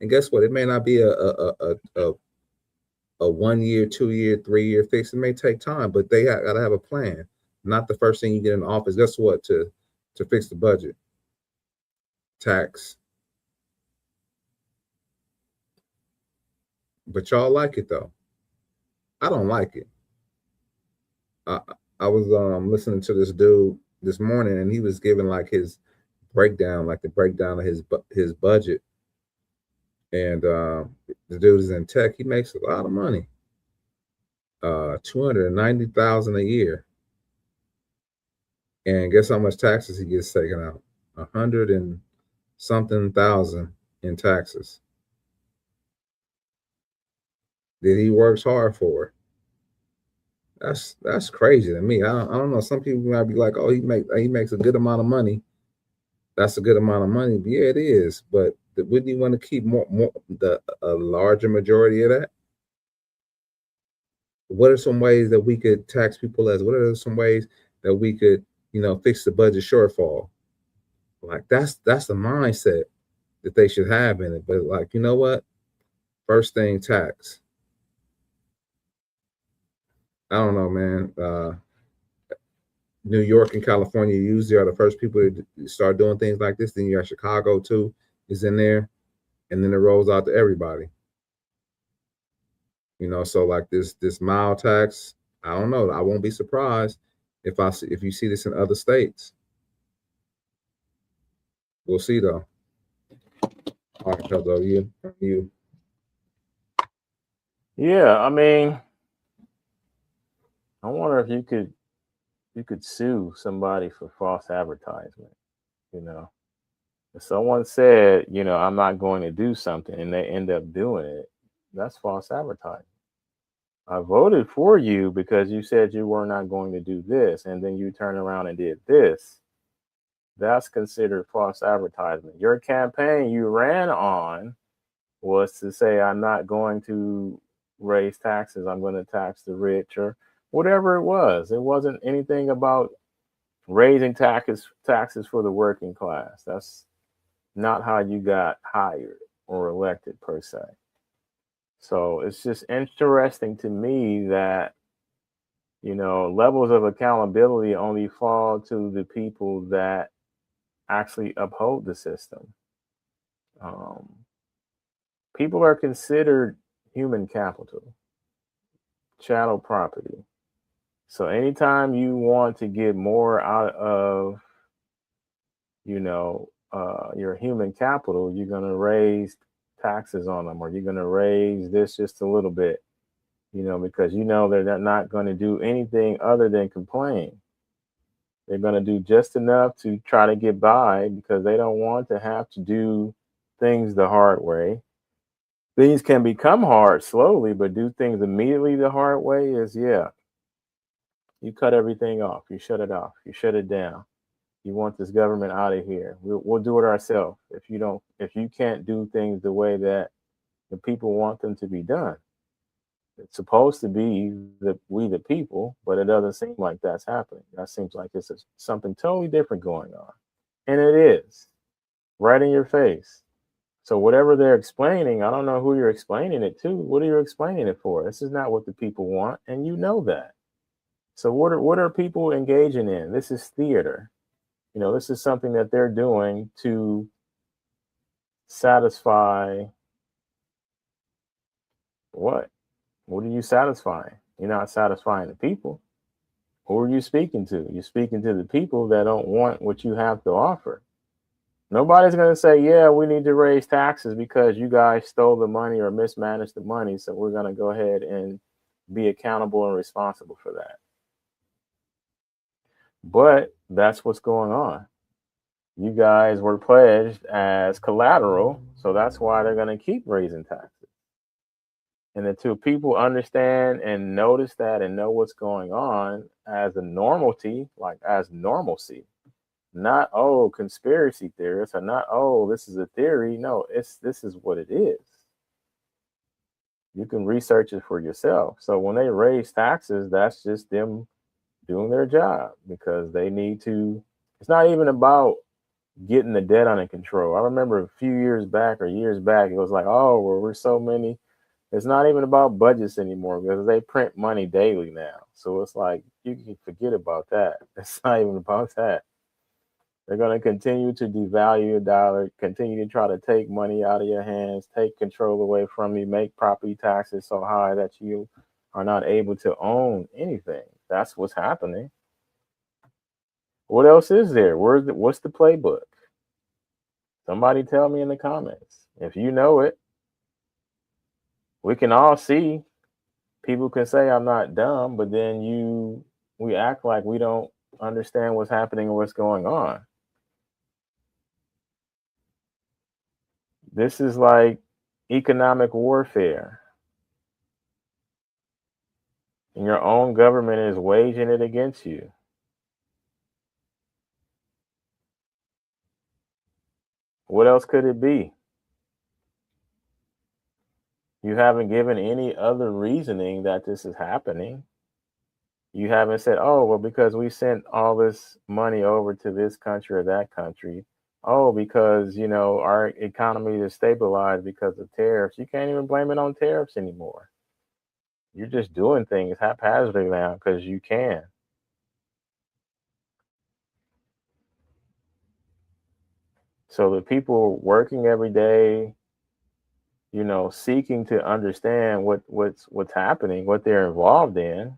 And guess what? It may not be a 1 year, 2 year, 3 year fix. It may take time, but they got to have a plan. Not the first thing you get in office. Guess what? To fix the budget, tax. But y'all like it though. I don't like it. I was listening to this dude this morning, and he was giving like his breakdown, like the breakdown of his budget. And the dude is in tech. He makes a lot of money. $290,000 a year. And guess how much taxes he gets taken out? 100 and something thousand in taxes. That he works hard for. That's crazy to me. I don't know. Some people might be like, oh, he makes a good amount of money. That's a good amount of money. But yeah, it is. But wouldn't you want to keep a larger majority of that? What are some ways that we could tax people less? What are some ways that we could, fix the budget shortfall? Like that's the mindset that they should have in it. But like, you know what? First thing, tax. I don't know, man. New York and California usually are the first people to start doing things like this. Then you got Chicago too, is in there, and then it rolls out to everybody. So like this mild tax, I don't know. I won't be surprised if you see this in other states. We'll see though. All right, Cuzzo, you. Yeah, I mean, I wonder if you could sue somebody for false advertisement. If someone said, I'm not going to do something, and they end up doing it, That's false advertising. I voted for you because you said you were not going to do this, and then you turned around and did this. That's considered false advertisement. Your campaign you ran on was to say, I'm not going to raise taxes, I'm going to tax the rich, or whatever it was. It wasn't anything about raising taxes for the working class. That's not how you got hired or elected, per se. So it's just interesting to me that, levels of accountability only fall to the people that actually uphold the system. Um, People are considered human capital, chattel property. So anytime you want to get more out of, your human capital, you're going to raise taxes on them, or you're going to raise this just a little bit, because they're not going to do anything other than complain. They're going to do just enough to try to get by because they don't want to have to do things the hard way. Things can become hard slowly, but do things immediately the hard way is, you cut everything off, you shut it off, you shut it down. You want this government out of here. We'll do it ourselves. If you can't do things the way that the people want them to be done. It's supposed to be we the people, but it doesn't seem like that's happening. That seems like it's something totally different going on. And it is right in your face. So whatever they're explaining, I don't know who you're explaining it to. What are you explaining it for? This is not what the people want, and you know that. So what are people engaging in? This is theater. This is something that they're doing to satisfy what? What are you satisfying? You're not satisfying the people. Who are you speaking to? You're speaking to the people that don't want what you have to offer. Nobody's going to say, yeah, we need to raise taxes because you guys stole the money or mismanaged the money. So we're going to go ahead and be accountable and responsible for that. But that's what's going on. You guys were pledged as collateral. So that's why they're going to keep raising taxes. And until people understand and notice that and know what's going on as a normalcy, like as normalcy, not, oh, conspiracy theorists, or not, oh, this is a theory. No, this is what it is. You can research it for yourself. So when they raise taxes, that's just them doing their job because they need to. It's not even about getting the debt under control. I remember a few years back, it was like, oh, well, we're so many. It's not even about budgets anymore because they print money daily now. So it's like you can forget about that. It's not even about that. They're going to continue to devalue your dollar, continue to try to take money out of your hands, take control away from you, make property taxes so high that you are not able to own anything. That's what's happening. What else is there? What's the playbook? Somebody tell me in the comments. If you know it, we can all see. People can say I'm not dumb, but then we act like we don't understand what's happening and what's going on. This is like economic warfare. And your own government is waging it against you. What else could it be? You haven't given any other reasoning that this is happening. You haven't said, oh, well, because we sent all this money over to this country or that country. Oh, because, our economy is stabilized because of tariffs. You can't even blame it on tariffs anymore. You're just doing things haphazardly now because you can. So the people working every day, seeking to understand what's happening, what they're involved in,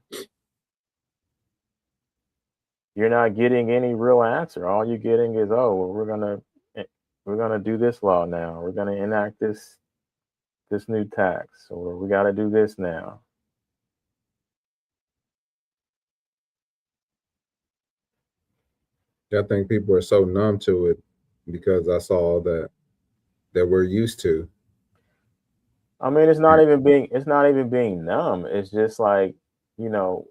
you're not getting any real answer. All you're getting is, oh, well, we're gonna do this law now. We're gonna enact this new tax, or we got to do this now. I think people are so numb to it because that's all that we're used to. I mean, it's not even being numb. It's just like, you know,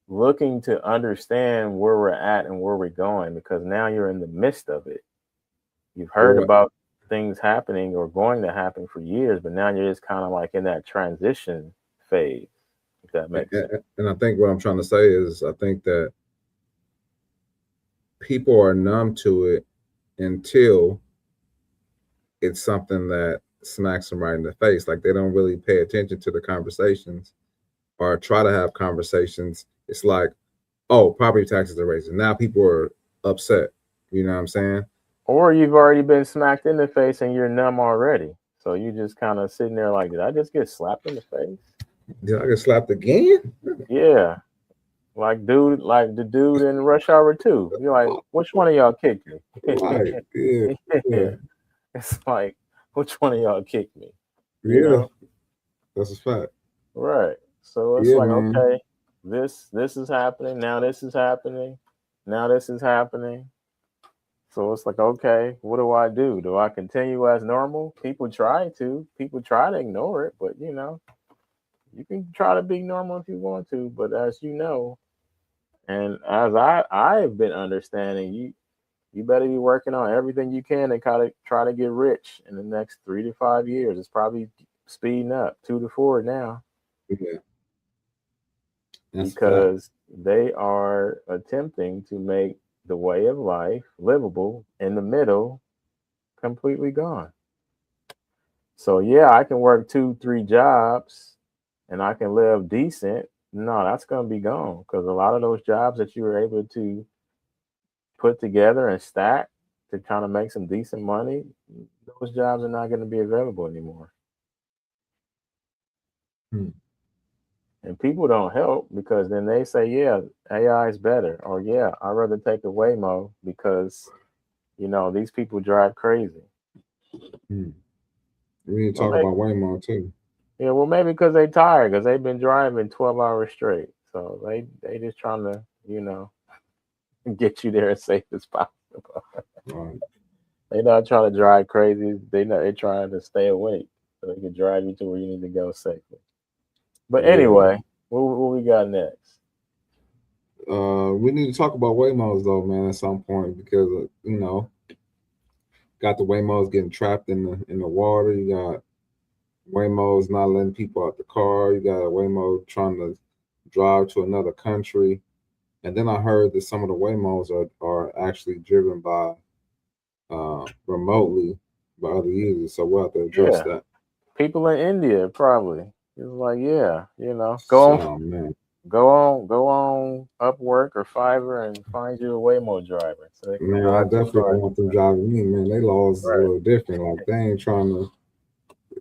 looking to understand where we're at and where we're going, because now you're in the midst of it. You've heard Well, about things happening or going to happen for years, but now you're just kind of like in that transition phase, if that makes sense. and I think what I'm trying to say is, I think that people are numb to it until it's something that smacks them right in the face. Like they don't really pay attention to the conversations or try to have conversations. It's like, oh, property taxes are raising. Now people are upset. You know what I'm saying? Or you've already been smacked in the face and you're numb already. So you just kind of sitting there like, did I just get slapped in the face? Did I get slapped again? Yeah. Like the dude in Rush Hour 2. You're like, which one of y'all kicked me? Right. Yeah. Yeah. It's like, which one of y'all kicked me? You Yeah. know? That's a fact. Right. So it's Yeah, like, man. okay, this is happening. Now this is happening. Now this is happening. So it's like, okay, what do I do? Do I continue as normal? People try to ignore it, but you know, you can try to be normal if you want to. But as you know, and as I've been understanding, you better be working on everything you can and kind of try to get rich in the next 3 to 5 years. It's probably speeding up 2 to 4 now. Yeah. That's Because they are attempting to make the way of life livable in the middle completely gone. So yeah, I can work 2, 3 jobs and I can live decent. No, that's gonna be gone because a lot of those jobs that you were able to put together and stack to kind of make some decent money, those jobs are not going to be available anymore. Hmm. And people don't help because then they say, yeah, AI is better. Or yeah, I'd rather take a Waymo because, you know, these people drive crazy. Hmm. We need to Well, talk about Waymo too. yeah, well, maybe because they tired because they've been driving 12 hours straight. So they just trying to, you know, get you there as safe as possible. Right. They not trying to drive crazy. They're trying to stay awake so they can drive you to where you need to go safely. But Yeah, man. anyway, what we got next? We need to talk about Waymos though, man, at some point because you know, got the Waymos getting trapped in the water. You got Waymos not letting people out the car. You got a Waymo trying to drive to another country. And then I heard that some of the Waymos are actually driven by remotely by other users. So we'll have to address Yeah, that. people in India probably. It's like, yeah, you know, go on, Oh man. go on Upwork or Fiverr and find you a Waymo driver so they can Man, I drive your definitely car. don't want them driving me, man. They laws is a Right. little different. Like they ain't trying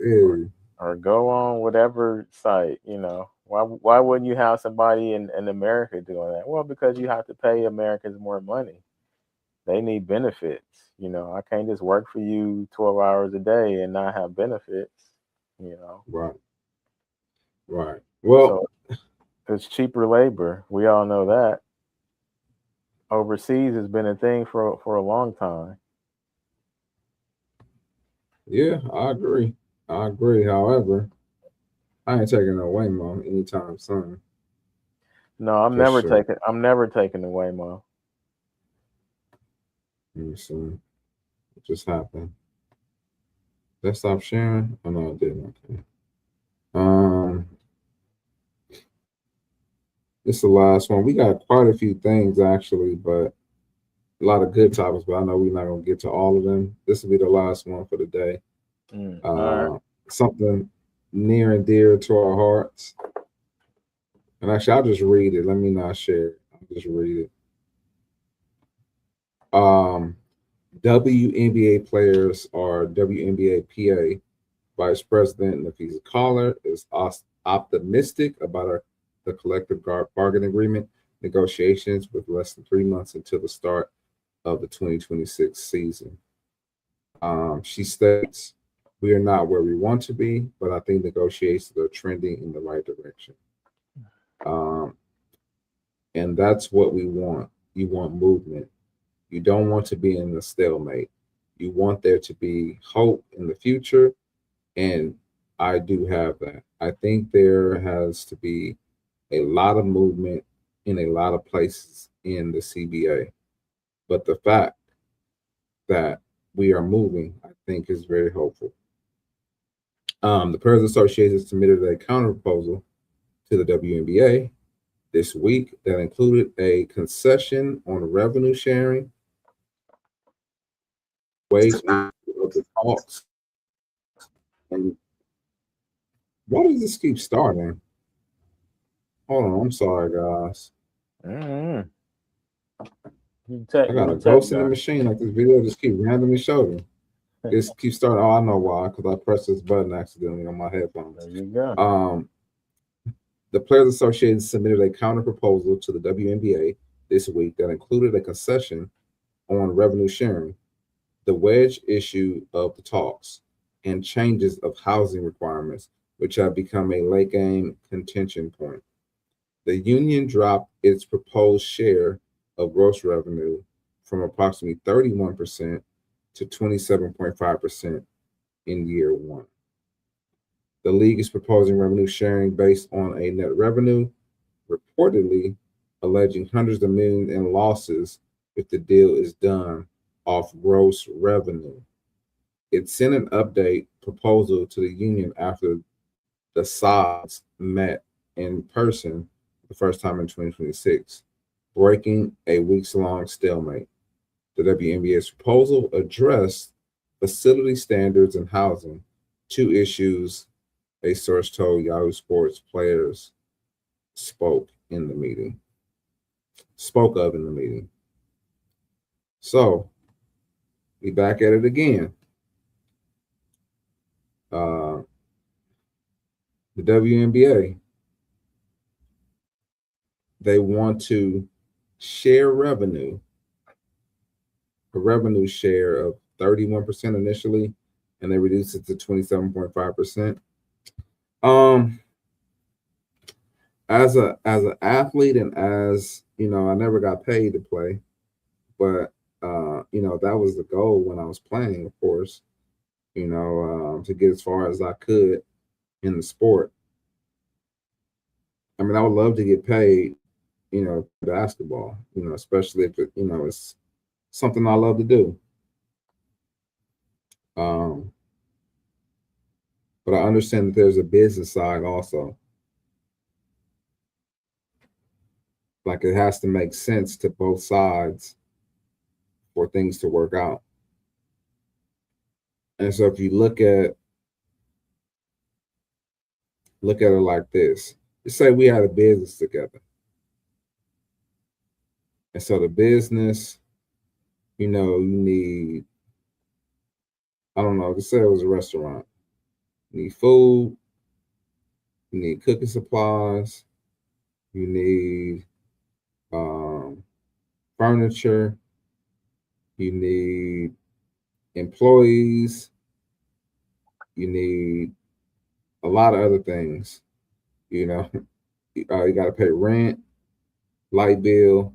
to Or go on whatever site, you know. Why wouldn't you have somebody in America doing that? Well, because you have to pay Americans more money. They need benefits. You know, I can't just work for you 12 hours a day and not have benefits, you know. Right. Right. Well, So it's cheaper labor. We all know that. Overseas has been a thing for a long time. yeah, I agree. I agree. However, I ain't taking no Waymo anytime soon. No, I'm For never sure. taking I'm never taking the Waymo. Let me see. What just happened? Did I stop sharing? Oh no, it didn't. Okay. Um, this is the last one. We got quite a few things actually, but a lot of good topics, but I know we're not gonna get to all of them. This will be the last one for the day. All right. Something near and dear to our hearts. And actually, I'll just read it. Let me not share it. I'll just read it. WNBA players or WNBA PA Vice President Nafisa Collar is optimistic about the collective bargaining agreement negotiations with less than 3 months until the start of the 2026 season. She states, "We are not where we want to be, but I think negotiations are trending in the right direction." And that's what we want. You want movement. You don't want to be in a stalemate. You want there to be hope in the future. And I do have that. I think there has to be a lot of movement in a lot of places in the CBA. But the fact that we are moving, I think, is very hopeful. The Players Association submitted a counter proposal to the WNBA this week that included a concession on revenue sharing, wage of the talks, and why does this keep starting? Hold on, I'm sorry, guys. Mm-hmm. I got a ghost in the machine. Like this video just keep randomly showing. This keeps starting. Oh, I know why. Because I pressed this button accidentally on my headphones. There you go. The Players Association submitted a counter proposal to the WNBA this week that included a concession on revenue sharing, the wedge issue of the talks, and changes of housing requirements, which have become a late game contention point. The union dropped its proposed share of gross revenue from approximately 31% to 27.5% in year one. The league is proposing revenue sharing based on a net revenue, reportedly alleging hundreds of millions in losses if the deal is done off gross revenue. It sent an update proposal to the union after the sides met in person the first time in 2026, breaking a weeks-long stalemate. The WNBA's proposal addressed facility standards and housing, two issues a source told Yahoo Sports players spoke of in the meeting. So we back at it again. The WNBA, they want to share revenue, a revenue share of 31% initially, and they reduced it to 27.5%. As an athlete and as you know, I never got paid to play, but that was the goal when I was playing, of course, to get as far as I could in the sport. I mean, I would love to get paid, basketball, especially if it's something I love to do. But I understand that there's a business side also. Like it has to make sense to both sides for things to work out. And so if you look at it like this, let's say we had a business together. And so the business, you need, I don't know, let's say it was a restaurant. You need food, you need cooking supplies, you need furniture, you need employees, you need a lot of other things. You got to pay rent, light bill,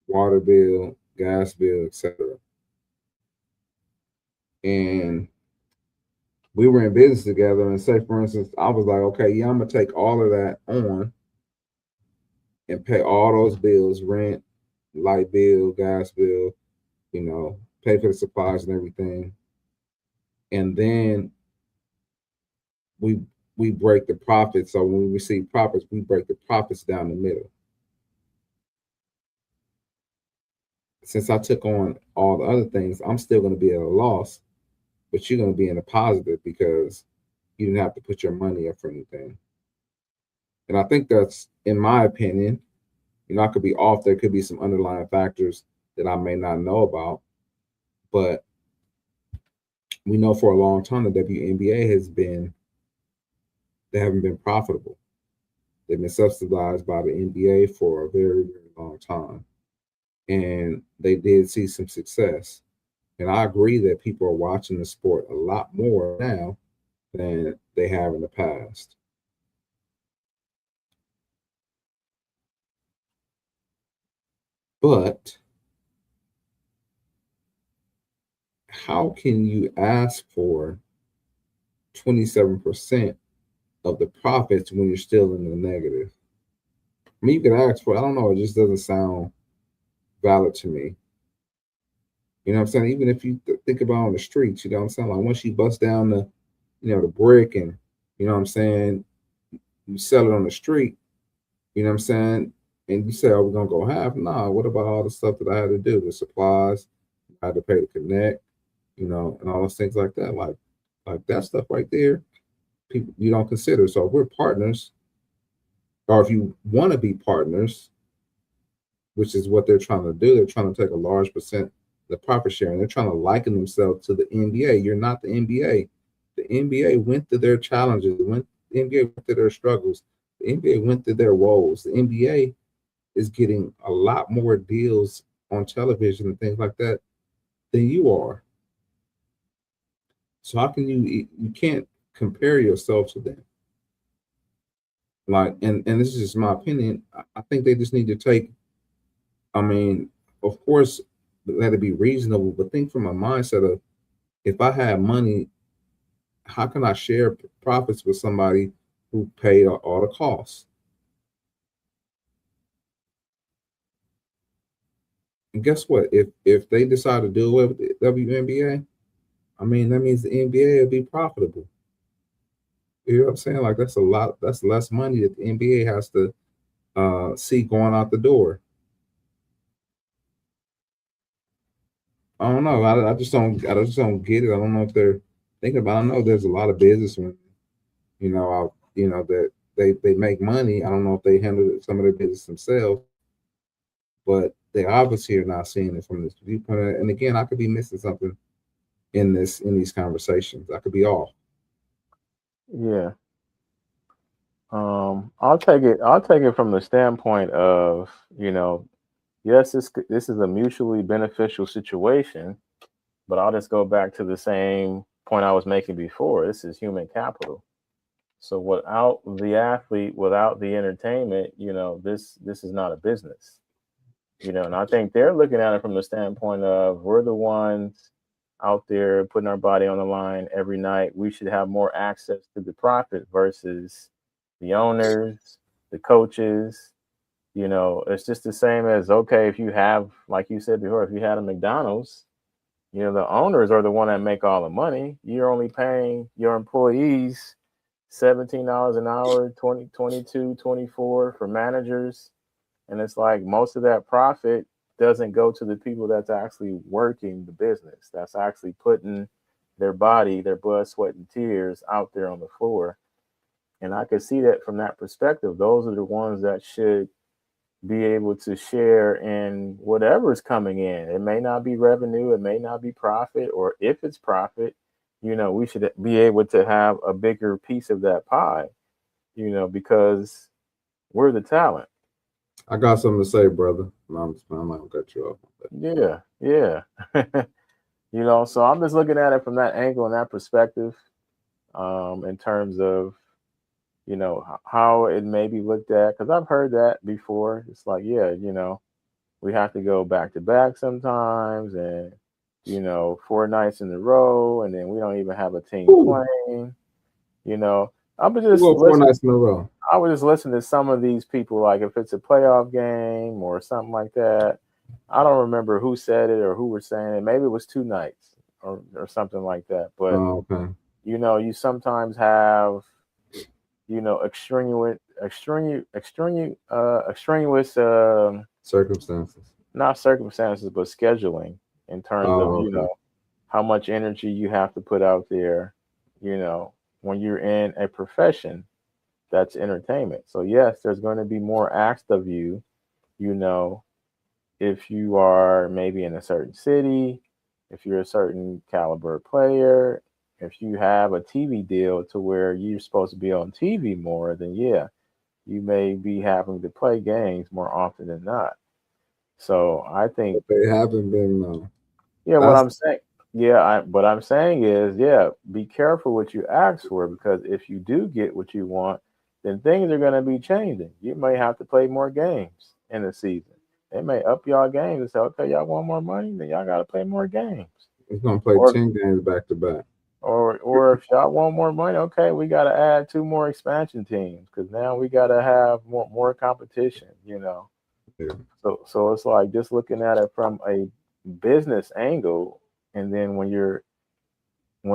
water bill, gas bill, etc. And we were in business together, and say, for instance, I was like, okay, yeah, I'm gonna take all of that on and pay all those bills, rent, light bill, gas bill, pay for the supplies and everything. And then we break the profits. So when we receive profits, we break the profits down the middle. Since I took on all the other things, I'm still going to be at a loss, but you're going to be in a positive because you didn't have to put your money up for anything. And I think that's, in my opinion, I could be off. There could be some underlying factors that I may not know about, but we know for a long time the WNBA they haven't been profitable. They've been subsidized by the NBA for a very, very long time. And they did see some success. And I agree that people are watching the sport a lot more now than they have in the past. But how can you ask for 27% of the profits when you're still in the negative. I mean, you can ask for it. I don't know. It just doesn't sound valid to me. You know what I'm saying? Even if you think about on the streets, you know what I'm saying? Like once you bust down the, the brick and, you know what I'm saying, you sell it on the street, you know what I'm saying? And you say, oh, we're going to go half. Nah, what about all the stuff that I had to do? The supplies, I had to pay to connect, and all those things like that. Like that stuff right there, people you don't consider. So if we're partners, or if you want to be partners, which is what they're trying to do, they're trying to take a large percent of the profit sharing. They're trying to liken themselves to the NBA. You're not the NBA. The NBA went through their challenges, the NBA went through their struggles, the NBA went through their woes. The NBA is getting a lot more deals on television and things like that than you are. So how can you can't compare yourself to them? Like, and this is just my opinion. I think they just need to take, I mean, of course, let it be reasonable, but think from a mindset of, if I have money, how can I share profits with somebody who paid all the costs? And guess what? If they decide to do away with the WNBA, I mean, that means the NBA will be profitable. You know what I'm saying? Like that's less money that the NBA has to see going out the door. I don't know. I just don't get it. I don't know if they're thinking about it. I know there's a lot of businessmen, that they make money. I don't know if they handle some of their business themselves, but they obviously are not seeing it from this viewpoint. And again, I could be missing something in these conversations. I could be off. Yeah. I'll take it from the standpoint of, yes, this is a mutually beneficial situation, but I'll just go back to the same point I was making before. This is human capital. So without the athlete, without the entertainment, this is not a business. And I think they're looking at it from the standpoint of, we're the ones out there putting our body on the line every night. We should have more access to the profit versus the owners, the coaches. It's just the same as, okay, if you have, like you said before, if you had a McDonald's, the owners are the one that make all the money. You're only paying your employees $17 an hour, 20, 22, 24 for managers. And it's like most of that profit doesn't go to the people that's actually working the business, that's actually putting their body, their blood, sweat, and tears out there on the floor. And I could see that from that perspective. Those are the ones that should be able to share in whatever's coming in. It may not be revenue, it may not be profit, or if it's profit, we should be able to have a bigger piece of that pie, because we're the talent. I got something to say, brother. I'm not gonna cut you off. Yeah. So I'm just looking at it from that angle and that perspective, in terms of, how it may be looked at. Because I've heard that before. It's like, yeah, we have to go back to back sometimes, and 4 nights in a row, and then we don't even have a team playing. I was just 4 nights in a row. I would just listen to some of these people, like if it's a playoff game or something like that. I don't remember who said it or who were saying it. Maybe it was 2 nights or something like that. But okay. You sometimes have extraneous circumstances. Not circumstances, but scheduling in terms of okay. How much energy you have to put out there. When you're in a profession that's entertainment. So yes, there's going to be more asked of you, if you are maybe in a certain city, if you're a certain caliber player, if you have a TV deal to where you're supposed to be on TV more, then yeah, you may be having to play games more often than not. So I think but they haven't been. Yeah, what I'm saying. Yeah, what I'm saying is, yeah, be careful what you ask for, because if you do get what you want, then things are going to be changing. You may have to play more games in the season. They may up y'all games and say, okay, y'all want more money, then y'all got to play more games. It's going to play Or 10 games back to back. Or if y'all want more money, okay, we got to add 2 more expansion teams because now we got to have more competition. Yeah. So it's like just looking at it from a business angle, and then when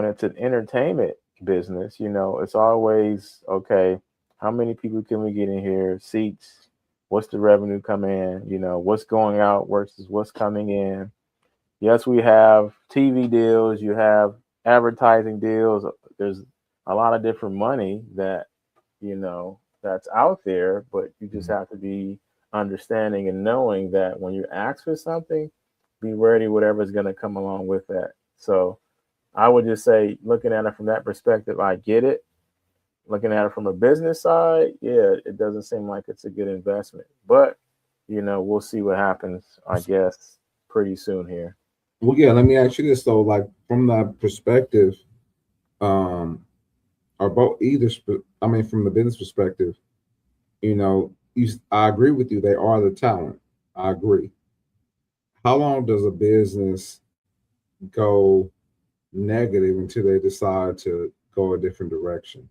it's an entertainment business, it's always okay. How many people can we get in here? Seats. What's the revenue come in? What's going out versus what's coming in. Yes, we have TV deals. You have advertising deals. There's a lot of different money that's out there, but you just have to be understanding and knowing that when you ask for something, be ready whatever's going to come along with that. So I would just say, looking at it from that perspective, I get it. Looking at it from a business side, yeah, it doesn't seem like it's a good investment. But, we'll see what happens, I guess, pretty soon here. Well, yeah. Let me ask you this though, like from that perspective, are both I mean, from the business perspective, I agree with you. They are the talent. I agree. How long does a business go negative until they decide to go a different direction?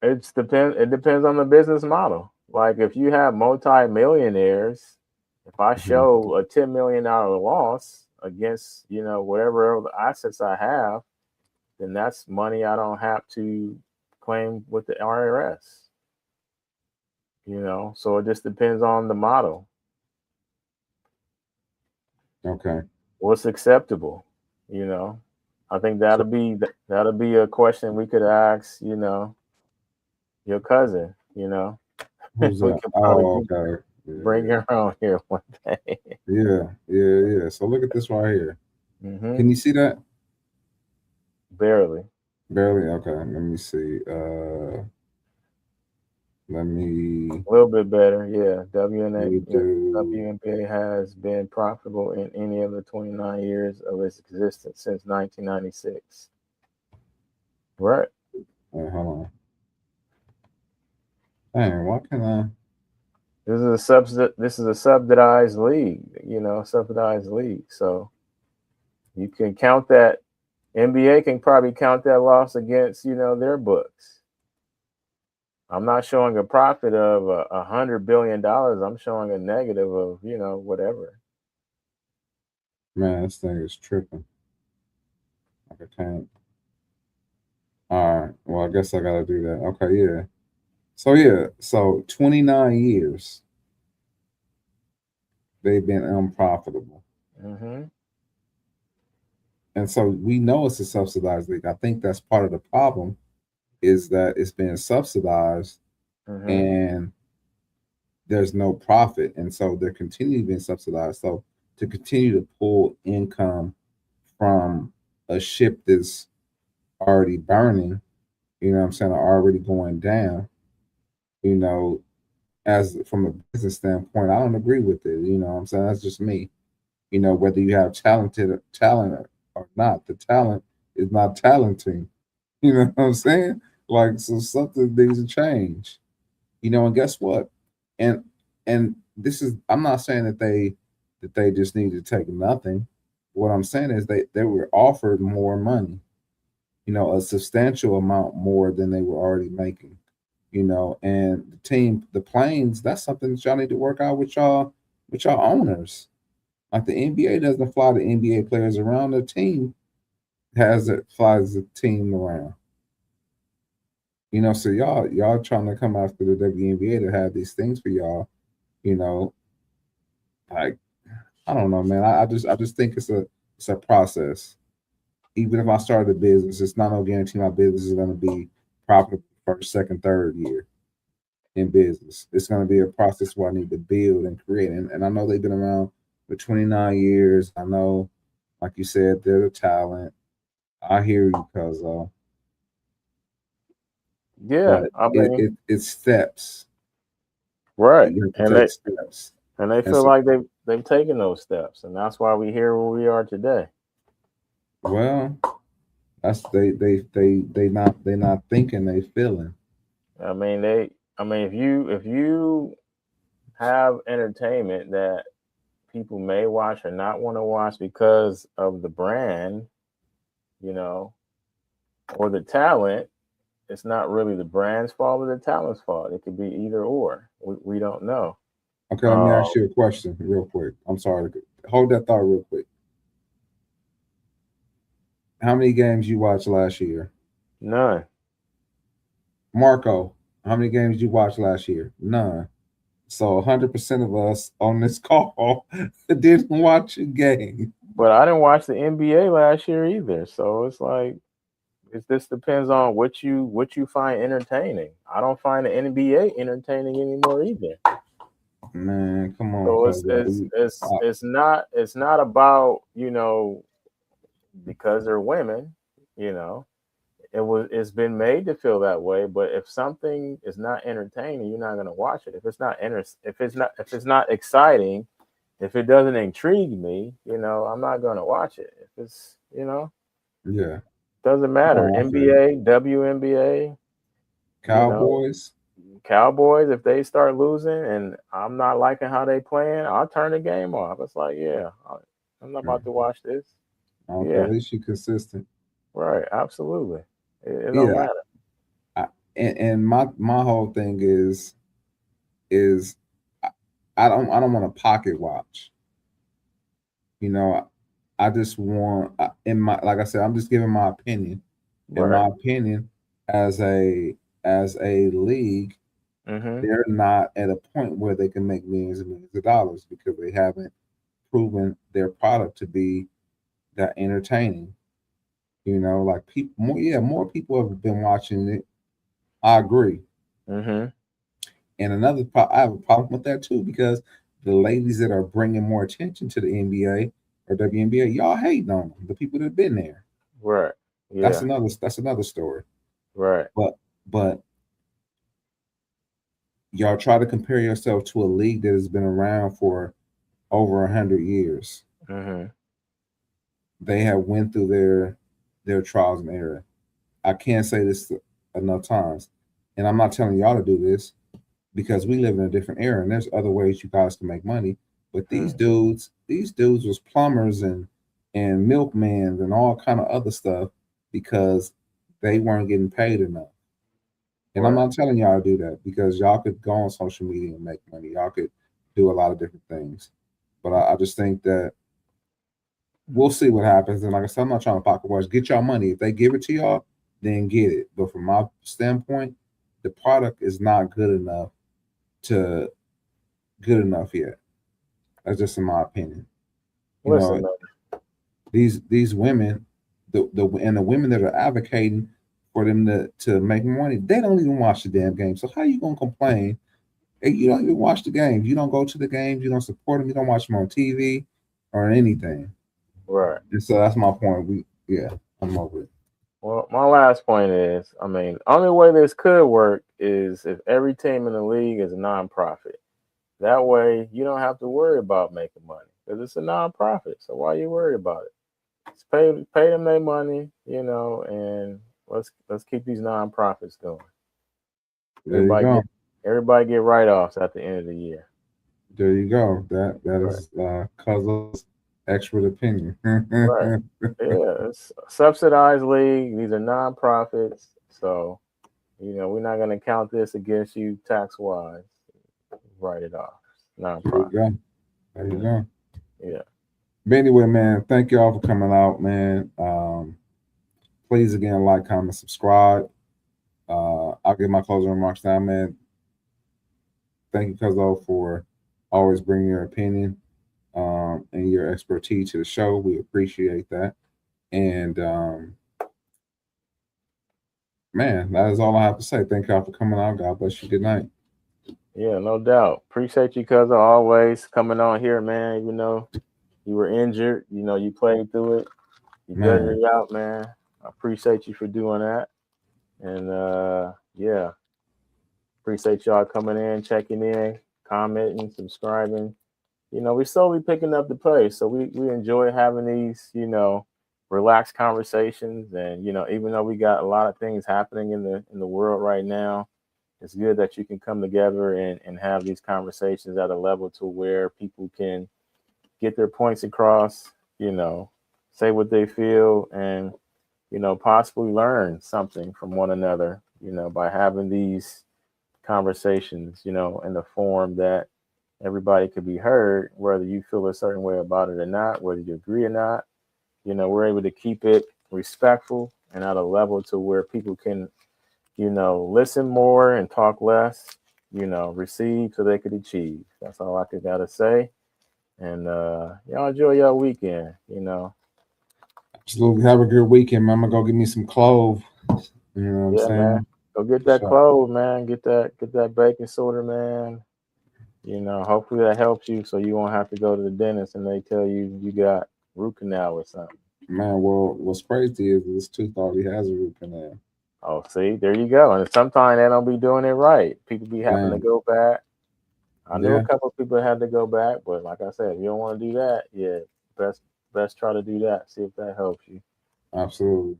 It depends on the business model. Like if you have multi-millionaires, if I show a $10 million loss against, whatever other assets I have, then that's money I don't have to claim with the IRS. So it just depends on the model. Okay. What's acceptable? I think that'll be a question we could ask, your cousin, Who's we that? could Oh, probably okay. bring her on here one day. Yeah. So look at this right here. Hmm. Can you see that? Barely. Barely. Okay. Let me see. Let me A little bit better, yeah. WNA, do. WNBA has been profitable in any of the 29 years of its existence since 1996. Right. Wait, hold on. Dang, why can I? This is a subsidized league, subsidized league. So you can count that. NBA can probably count that loss against, their books. I'm not showing a profit of $100 billion. I'm showing a negative of, whatever. Man, this thing is tripping. Like I can't. All right. Well, I guess I gotta do that. Okay. Yeah. So 29 years they've been unprofitable. Mm-hmm. And so we know it's a subsidized league. I think that's part of the problem is that it's being subsidized Mm-hmm. and there's no profit. And so they're continuing being subsidized. So to continue to pull income from a ship that's already burning, I'm saying, are already going down, you know, as from a business standpoint, I don't agree with it. I'm saying? That's just me. Whether you have talent or not, the talent is not talenting. You know what I'm saying? Like, so something needs to change. And guess what? And this is, I'm not saying that they just need to take nothing. What I'm saying is they were offered more money, a substantial amount more than they were already making. And the team, the planes, that's something that y'all need to work out with y'all owners. Like the NBA doesn't fly the NBA players around, the team flies the team around. So y'all trying to come after the WNBA to have these things for y'all, you know, like I don't know, man. I just think it's a process. Even if I started a business, it's not no guarantee my business is gonna be profitable first, second, third year in business. It's gonna be a process where I need to build and create. And I know they've been around for 29 years. I know, like you said, they're the talent. I hear you, cuz Yeah, but I mean, it's steps. right, You have to and take they steps. and they And feel so, like they've taken those steps, and that's why we here where we are today. well, that's they not thinking, they feeling. I mean, if you have entertainment that people may watch or not want to watch because of the brand, you know, or the talent, it's not really the brand's fault or the talent's fault. It could be either or. We don't know. Okay, let me ask you a question real quick. I'm sorry. Hold that thought real quick. How many games you watched last year? None. Marco, how many games you watched last year? None. So 100% of us on this call didn't watch a game. But I didn't watch the NBA last year either. So it's like this depends on what you find entertaining. I don't find the NBA entertaining anymore either. Man, come on, So cuz. it's not about, because they're women, you know. It's been made to feel that way, but if something is not entertaining, you're not gonna watch it. If it's not exciting, if it doesn't intrigue me, I'm not gonna watch it. If it's, Yeah. doesn't matter. Oh, NBA, WNBA, Cowboys. Cowboys, if they start losing and I'm not liking how they playing, I'll turn the game off. It's like, yeah, I'm not about to watch this. Okay, at least you're consistent. Right, absolutely. It don't Yeah. matter. And my whole thing is I don't want to pocket watch. I just want in my, like I said, I'm just giving my opinion. In my opinion, as a league, they're not at a point where they can make millions and millions of dollars because they haven't proven their product to be that entertaining. Like more people have been watching it. I agree. And I have a problem with that too because the ladies that are bringing more attention to the NBA or WNBA, y'all hating on them. The people that have been there. Right. Yeah. That's another story. Right. But y'all try to compare yourself to a league that has been around for over 100 years. They have went through their trials and error. I can't say this enough times, and I'm not telling y'all to do this because we live in a different era, and there's other ways you guys can make money. But these dudes was plumbers and milkmen and all kind of other stuff because they weren't getting paid enough. And I'm not telling y'all to do that because y'all could go on social media and make money. Y'all could do a lot of different things. But I just think that we'll see what happens. And like I said, I'm not trying to pocket watch. Get y'all money. If they give it to y'all, then get it. But from my standpoint, the product is not good enough yet. That's just in my opinion. These women, the women that are advocating for them to make money, they don't even watch the damn game. So how you gonna complain? You don't even watch the games. You don't go to the games. You don't support them. You don't watch them on TV or anything. Right. And so that's my point. I'm over it. Well, my last point is, only way this could work is if every team in the league is a nonprofit. That way, you don't have to worry about making money because it's a nonprofit. So why you worry about it? Just pay them their money, and let's keep these nonprofits going. Everybody get write-offs at the end of the year. There you go. That is Cuzzo's expert opinion. Right. Yeah, it's a subsidized league. These are nonprofits, so we're not going to count this against you tax-wise. Write it off. Nonprofit. There you go. Yeah. But anyway, man, thank y'all for coming out, man. Please again, like, comment, subscribe. I'll give my closing remarks now, man. Thank you, Cuzzo, for always bringing your opinion and your expertise to the show. We appreciate that. And man, that is all I have to say. Thank y'all for coming out. God bless you. Good night. Yeah, no doubt. Appreciate you, Cuzzo, always coming on here, man. You were injured. You played through it. You gutted it out, man. I appreciate you for doing that. And yeah, appreciate y'all coming in, checking in, commenting, subscribing. We're slowly picking up the pace. So we enjoy having these, relaxed conversations. And, even though we got a lot of things happening in the world right now, it's good that you can come together and have these conversations at a level to where people can get their points across, say what they feel, and possibly learn something from one another, by having these conversations, in the form that everybody could be heard, whether you feel a certain way about it or not, whether you agree or not. We're able to keep it respectful and at a level to where people can, listen more and talk less, receive so they could achieve. That's all I could gotta say. And y'all enjoy your weekend. Absolutely. Have a good weekend, man. I'm gonna go get me some clove. You know what I'm Yeah, man. saying? Go get that clove, man. Get that baking soda, man. Hopefully that helps you so you won't have to go to the dentist and they tell you you got root canal or something. Man, well, what's crazy is this tooth already has a root canal. Oh, see, there you go. And sometimes they don't be doing it right. People be having to Man. go back. I knew Yeah. a couple of people that had to go back, but like I said, if you don't want to do that, yeah, best try to do that. See if that helps you. Absolutely.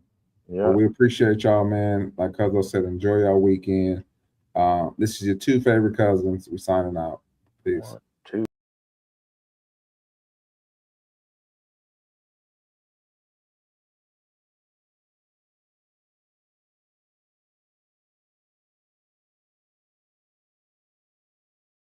Yeah. Well, we appreciate y'all, man. Like Cuzzo said, enjoy y'all weekend. This is your two favorite cousins. We're signing out. Peace.